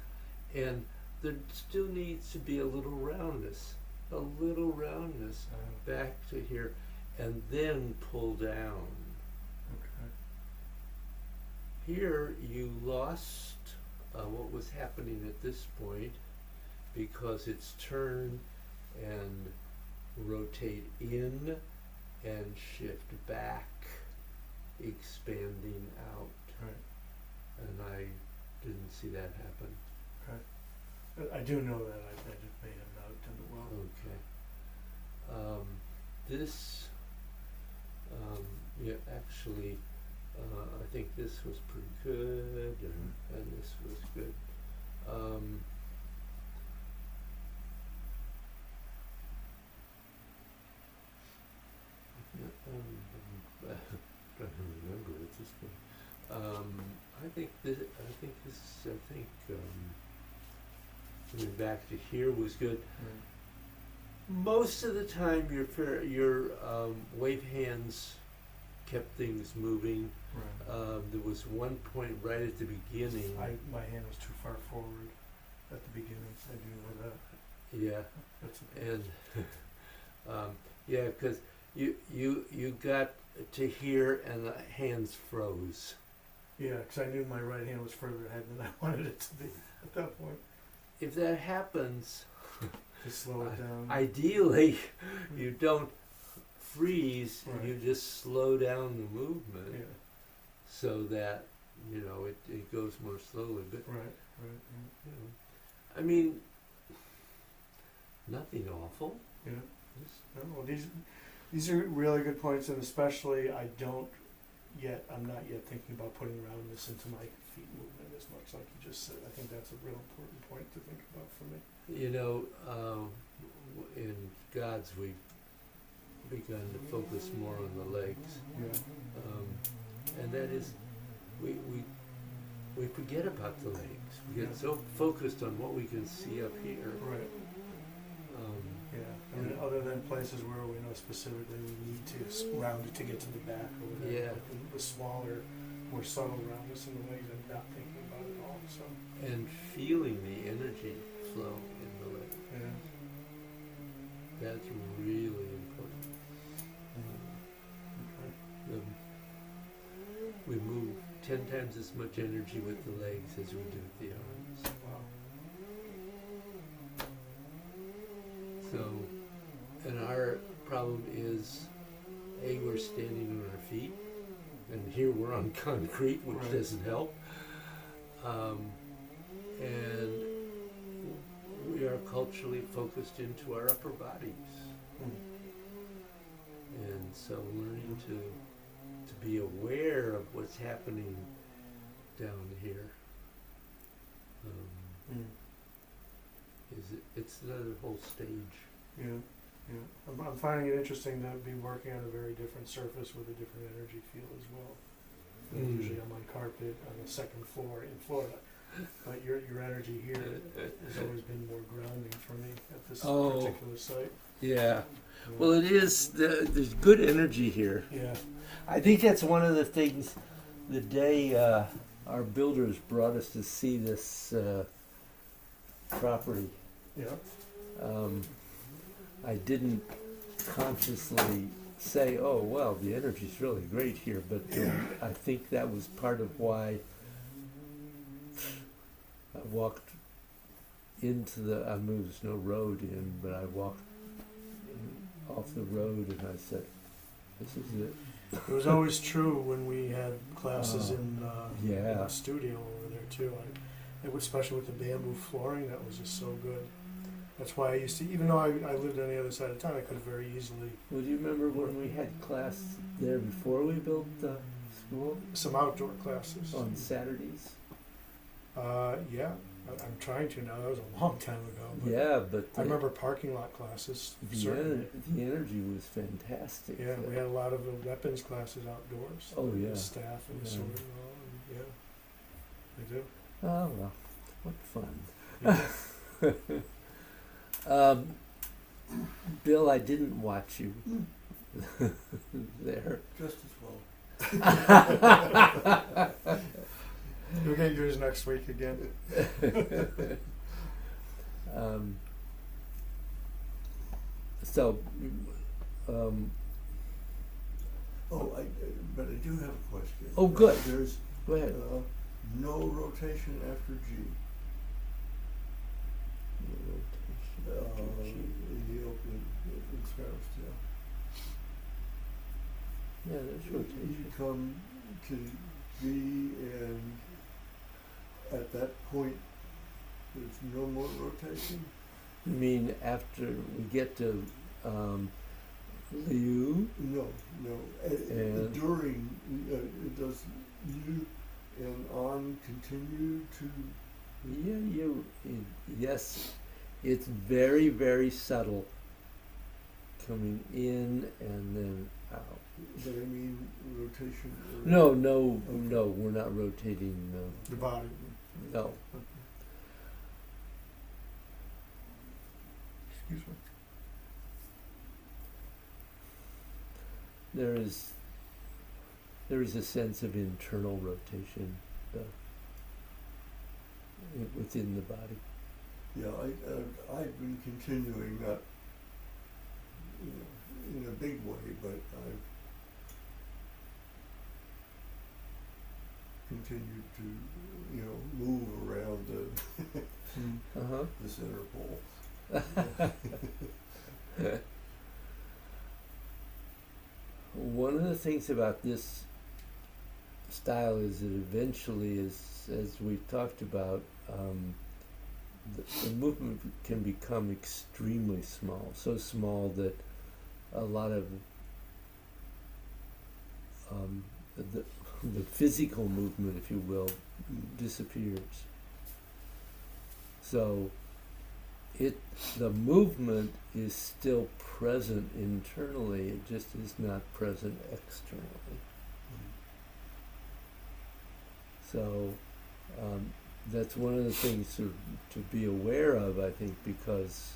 S1: and there still needs to be a little roundness back to here, and then pull down.
S3: Okay.
S1: Here you lost what was happening at this point because it's turn and rotate in and shift back, expanding out.
S3: Right.
S1: And I didn't see that happen.
S3: I do know that. I just may have not done it well.
S1: Okay. This, yeah, actually, I think this was pretty good, and this was good. Trying to remember at this point. I think coming back to here was good. Most of the time, your wave hands kept things moving.
S3: Right.
S1: There was one point right at the beginning.
S3: My hand was too far forward at the beginning. I do know that.
S1: Yeah,
S3: That's okay.
S1: and yeah, because you got to here and the hands froze.
S3: Yeah, because I knew my right hand was further ahead than I wanted it to be at that point.
S1: If that happens,
S3: Just slow it down.
S1: ideally you don't freeze.
S3: Right.
S1: You just slow down the movement
S3: Yeah.
S1: so that it goes more slowly. But
S3: Right.
S1: I mean, nothing awful.
S3: Yeah. No, these are really good points, and especially I'm not yet thinking about putting roundness into my feet movement as much, like you just said. I think that's a real important point to think about for me.
S1: In God's we've begun to focus more on the legs,
S3: Yeah.
S1: and that is we forget about the legs. We get so focused on what we can see up here.
S3: Right. Yeah. I mean, other than places where we know specifically we need to round it to get to the back or whatever.
S1: Yeah.
S3: Like the smaller, more subtle roundness in the legs, I'm not thinking about it all. So.
S1: And feeling the energy flow in the legs.
S3: Yeah.
S1: That's really important.
S3: Okay.
S1: We move 10 times as much energy with the legs as we do with the arms.
S3: Wow.
S1: So, and our problem is, A, we're standing on our feet, and here we're on concrete, which
S3: Right.
S1: doesn't help. And we are culturally focused into our upper bodies. And so learning to be aware of what's happening down here it's another whole stage.
S3: Yeah, yeah. I'm finding it interesting to be working on a very different surface with a different energy field as well. Usually I'm on carpet on the second floor in Florida, but your energy here has always been more grounding for me at this particular site.
S1: Yeah. Well, it is. There's good energy here.
S3: Yeah.
S1: I think that's one of the things. The day our builders brought us to see this property,
S3: Yeah.
S1: I didn't consciously say, "Oh, well, the energy's really great here," but I think that was part of why I walked into the. I mean, there's no road in, but I walked off the road and I said, "This is it."
S3: It was always true when we had classes in
S1: yeah.
S3: the studio over there too. It was, especially with the bamboo flooring, that was just so good. That's why I used to, even though I lived on the other side of town, I could have very easily.
S1: Well, do you remember when we had class there before we built the school?
S3: Some outdoor classes.
S1: On Saturdays?
S3: Yeah, I'm trying to now. That was a long time ago. But
S1: Yeah, but
S3: I remember parking lot classes. Certainly.
S1: The energy was fantastic.
S3: Yeah, we had a lot of weapons classes outdoors.
S1: Oh, yeah.
S3: The staff and the
S1: Yeah.
S3: sword and all. And yeah, they do.
S1: Oh, well, what fun.
S3: Yeah.
S1: Bill, I didn't watch you there.
S2: Just as well.
S3: You'll get yours next week again.
S1: So,
S2: But I do have a question.
S1: Oh, good.
S2: There's
S1: go ahead.
S2: no rotation after G. In the open spiral still.
S1: Yeah, there's
S2: You
S1: rotation.
S2: come to G, and at that point, there's no more rotation.
S1: You mean after we get to Liu?
S2: No.
S1: And-
S2: During, does you and on continue to?
S1: Yes, it's very, very subtle, coming in and then out.
S2: But I mean rotation.
S1: No, we're not rotating.
S3: The body.
S1: No.
S3: Excuse me.
S1: There is a sense of internal rotation within the body.
S2: Yeah, I've been continuing that, in a big way, but I've continued to, move around the center pole.
S1: One of the things about this style is that eventually, as we've talked about, the movement can become extremely small, so small that a lot of the physical movement, if you will, disappears. So the movement is still present internally, it just is not present externally. So that's one of the things to be aware of, I think, because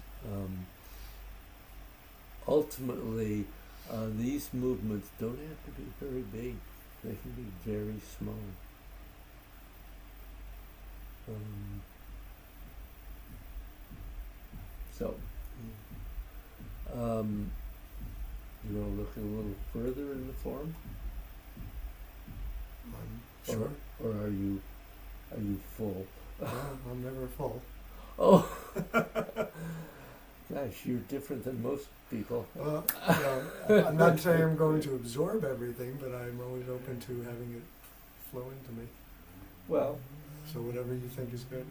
S1: ultimately these movements don't have to be very big. They can be very small. So, you want to look a little further in the form,
S3: Sure.
S1: or are you full?
S3: I'm never full.
S1: Oh, gosh, you're different than most people.
S3: I'm not saying I'm going to absorb everything, but I'm always open to having it flow into me.
S1: Well,
S3: So whatever you think is good.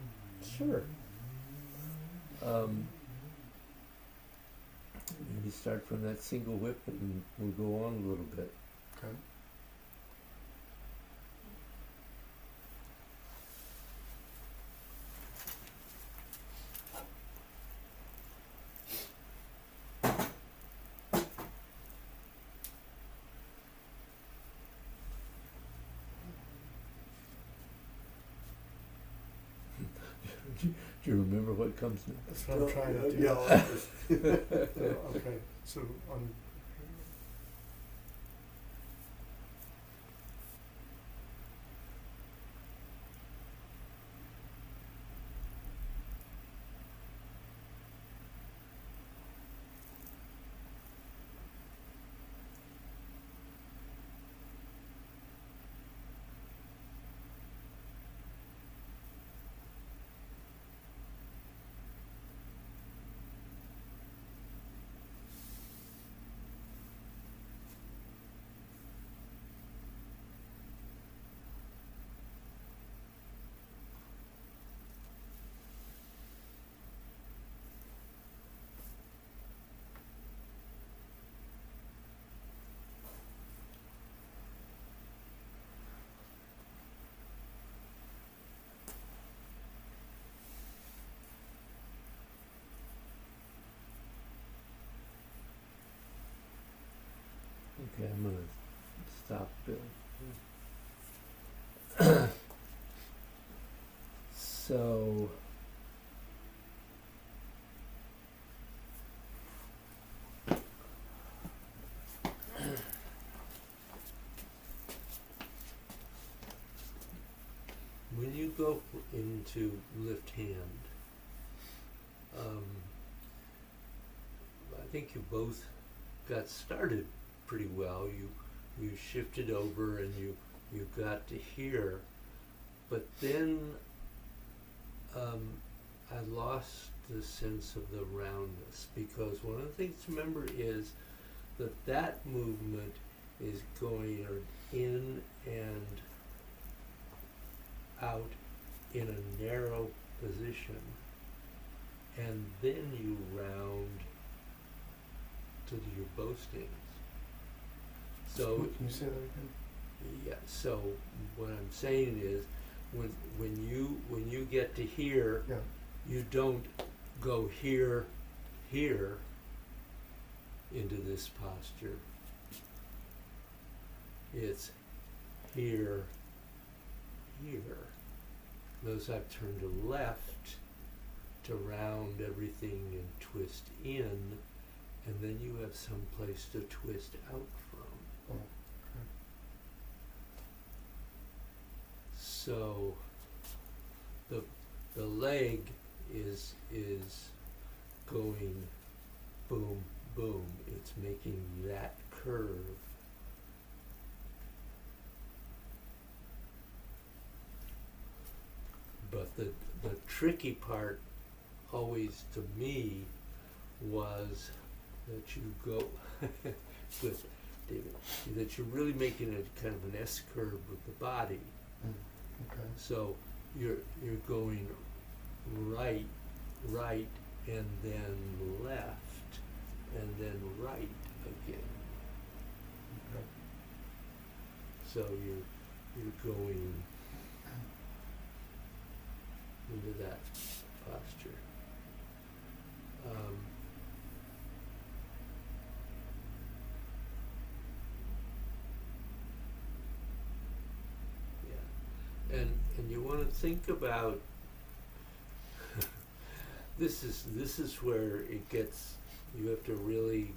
S1: sure. Maybe start from that single whip and we'll go on a little bit.
S3: Okay.
S1: Do you remember what comes next?
S3: That's what I'm trying to do.
S2: Yeah.
S3: Okay. So on.
S1: Okay, I'm gonna stop Bill. So, when you go into lift hand, I think you both got started pretty well. You shifted over and you got to here, but then I lost the sense of the roundness, because one of the things to remember is that movement is going in and out in a narrow position, and then you round to your bow stings. So
S3: Can you say that again?
S1: yeah, so what I'm saying is when you get to here,
S3: Yeah.
S1: you don't go here into this posture. It's here. Notice I've turned to left to round everything and twist in, and then you have some place to twist out from.
S3: Oh, okay.
S1: So the leg is going boom, boom. It's making that curve. But the tricky part always to me was that you go with David, that you're really making a kind of an S curve with the body.
S3: Okay.
S1: So you're going right, and then left, and then right again.
S3: Okay.
S1: So you're going into that posture. And you want to think about this is where it gets, you have to really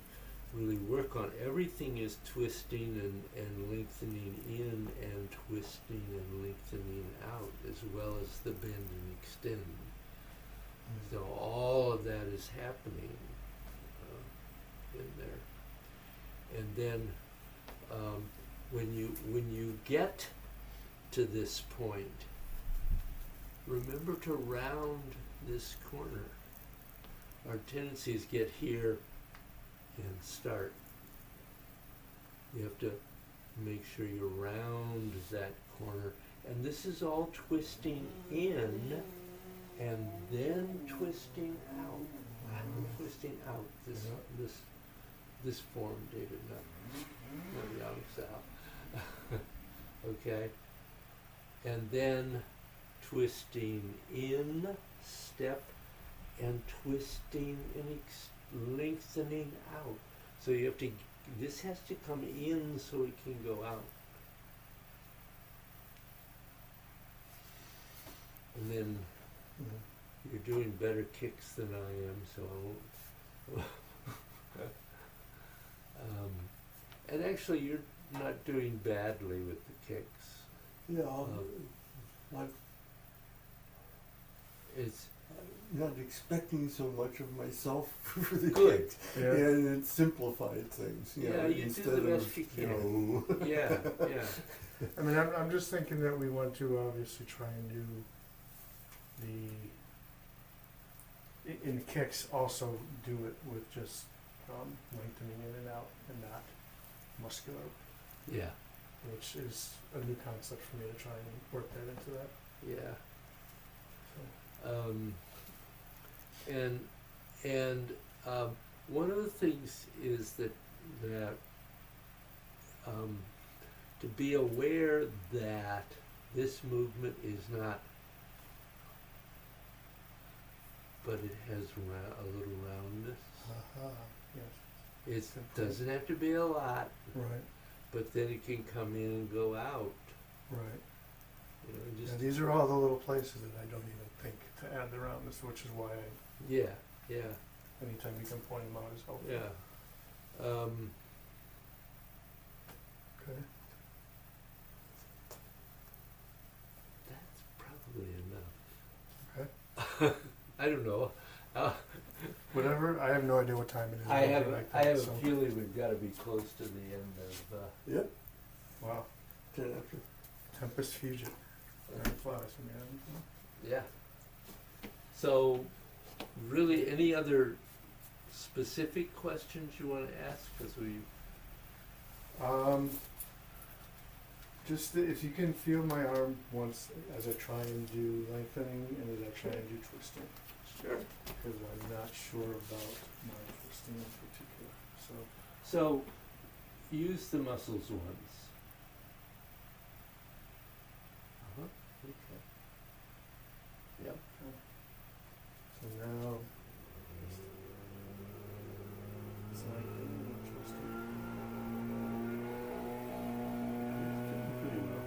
S1: work on. Everything is twisting and lengthening in and twisting and lengthening out, as well as the bend and extend. So all of that is happening in there. And then when you get to this point, remember to round this corner. Our tendencies get here and start. You have to make sure you round that corner. And this is all twisting in and then twisting out. Twisting out this form, David, not young Sal. Okay? And then twisting in, step, and twisting and lengthening out. So you have to, this has to come in so it can go out. And then you're doing better kicks than I am, so I won't. And actually, you're not doing badly with the kicks.
S2: Yeah, I'm
S1: It's
S2: not expecting so much of myself for the
S1: Good.
S2: kicks.
S3: Yeah.
S2: And it simplified things. You
S1: Yeah,
S2: know,
S1: you do
S2: instead
S1: the best
S2: of,
S1: you can.
S2: know,
S1: yeah.
S3: I mean, I'm just thinking that we want to obviously try and do in kicks also do it with just lengthening in and out and not muscular,
S1: Yeah.
S3: which is a new concept for me to try and work that into that.
S1: Yeah.
S3: So.
S1: And one of the things is that to be aware that this movement is not, but it has a little roundness.
S3: Yes.
S1: It doesn't have to be a lot,
S3: Right.
S1: but then it can come in and go out.
S3: Right.
S1: You know,
S3: Yeah,
S1: just
S3: these are all the little places that I don't even think to add the roundness, which is why
S1: yeah.
S3: anytime you can point them out is helpful.
S1: Yeah.
S3: Okay.
S1: That's probably enough.
S3: Okay.
S1: I don't know.
S3: Whatever. I have no idea what time it is.
S1: I have
S3: Like
S1: I
S3: that,
S1: have
S3: so.
S1: a feeling we've got to be close to the end of.
S2: Yep,
S3: Wow.
S2: 10 after.
S3: Tempest Fusion. Time flies when you're having fun.
S1: Yeah. So, really, any other specific questions you want to ask? Because we.
S3: Just if you can feel my arm once as I try and do lengthening and as I try and do twisting,
S1: Sure.
S3: because I'm not sure about my twisting in particular. So
S1: So, use the muscles once. Okay. Yep.
S3: now it's lengthening and twisting.
S1: Pretty well.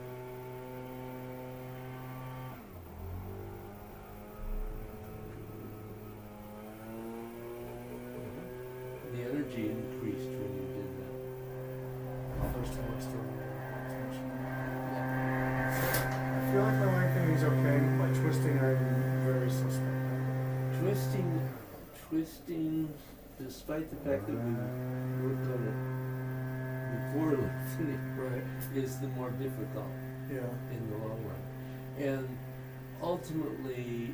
S1: The energy increased when you did that.
S3: First time I started tension.
S1: Yeah.
S3: I feel like my lengthening is okay. My twisting, I'm very suspect.
S1: Twisting, despite the fact that we worked on it before lengthening,
S3: Right.
S1: is the more difficult
S3: Yeah.
S1: in the long run. And ultimately,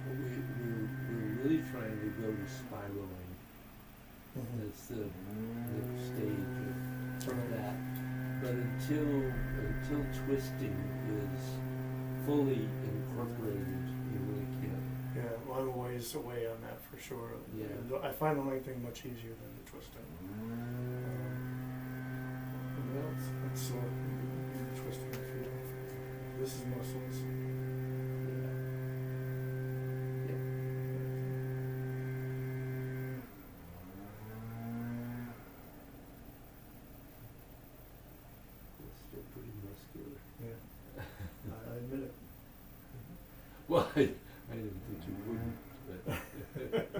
S1: we're really trying to go to spiraling.
S3: Mm-hmm.
S1: That's the next stage of
S3: Right.
S1: that. But until twisting is fully incorporated, you really can't.
S3: Yeah, well, I'm a ways away on that for sure.
S1: Yeah.
S3: And I find the lengthening much easier than the twisting. Well, it's the twisting I feel. This is muscles.
S1: Yeah. It's still pretty muscular.
S2: muscular.
S3: Yeah. I admit it.
S1: Well, I didn't think you wouldn't, but.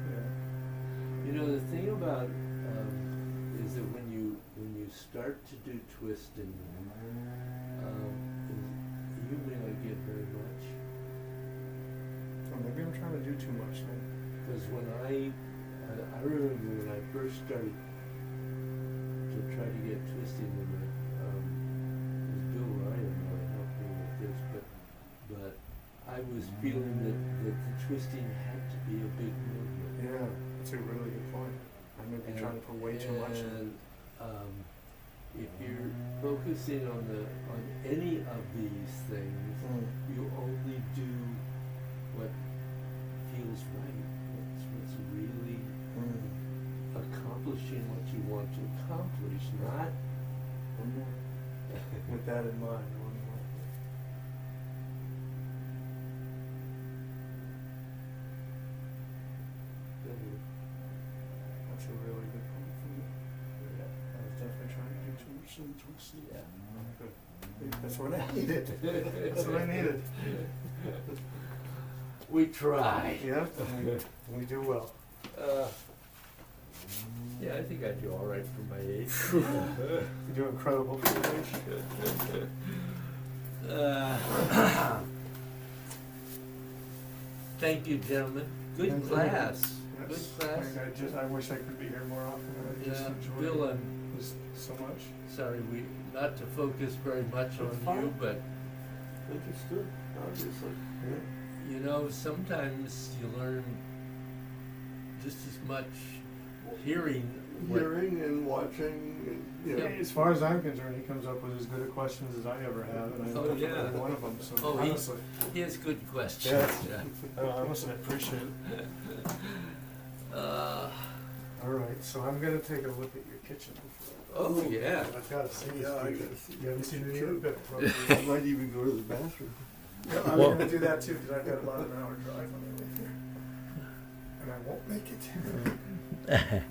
S3: Yeah.
S1: You know, the thing about is that when you start to do twisting, you may not get very much.
S3: Or maybe I'm trying to do too much then.
S1: Because when I remember when I first started to try to get twisting, and it was Bill Ryan really helped me with this, but I was feeling that the twisting had to be a big movement.
S3: Yeah, that's a really good point. I may be trying to put way too much in.
S1: And if you're focusing on any of these things, you only do what feels right. What's really accomplishing what you want to accomplish, not.
S3: One more. With that in mind, one more. That's a really good point for me. I was definitely trying to do too much in twisting.
S1: Yeah.
S3: Good. That's what I needed. That's what I needed.
S1: We try.
S3: Yeah, we do well.
S1: Yeah, I think I do all right for my age.
S3: You do incredible for your age.
S1: Thank you, gentlemen. Good
S3: Thank you.
S1: class.
S3: Yes.
S1: Good class.
S3: I wish I could be here more often. I just
S1: Yeah,
S3: enjoy
S1: Bill,
S3: it
S1: I'm
S3: so much.
S1: sorry not to focus very much
S2: That's
S1: on
S2: fine.
S1: you, but
S2: Understood, obviously.
S3: Yeah.
S1: you know, sometimes you learn just as much hearing.
S2: Hearing and watching, and, you know.
S1: Yeah.
S3: As far as I'm concerned, he comes up with as good a questions as I ever have, and I
S1: Oh,
S3: know
S1: yeah.
S3: every one of them. So
S1: Oh, he-
S3: honestly,
S1: He has good questions.
S3: Yeah. honestly, I appreciate it. All right, so I'm gonna take a look at your kitchen.
S1: Oh, yeah.
S3: I've got to see.
S2: Yeah, I gotta see.
S3: You haven't seen it
S2: Sure.
S3: yet?
S2: I might even go to the bathroom.
S3: Yeah, I'm
S1: Well-
S3: gonna do that too because I've got about an hour drive on the way here, and I won't make it.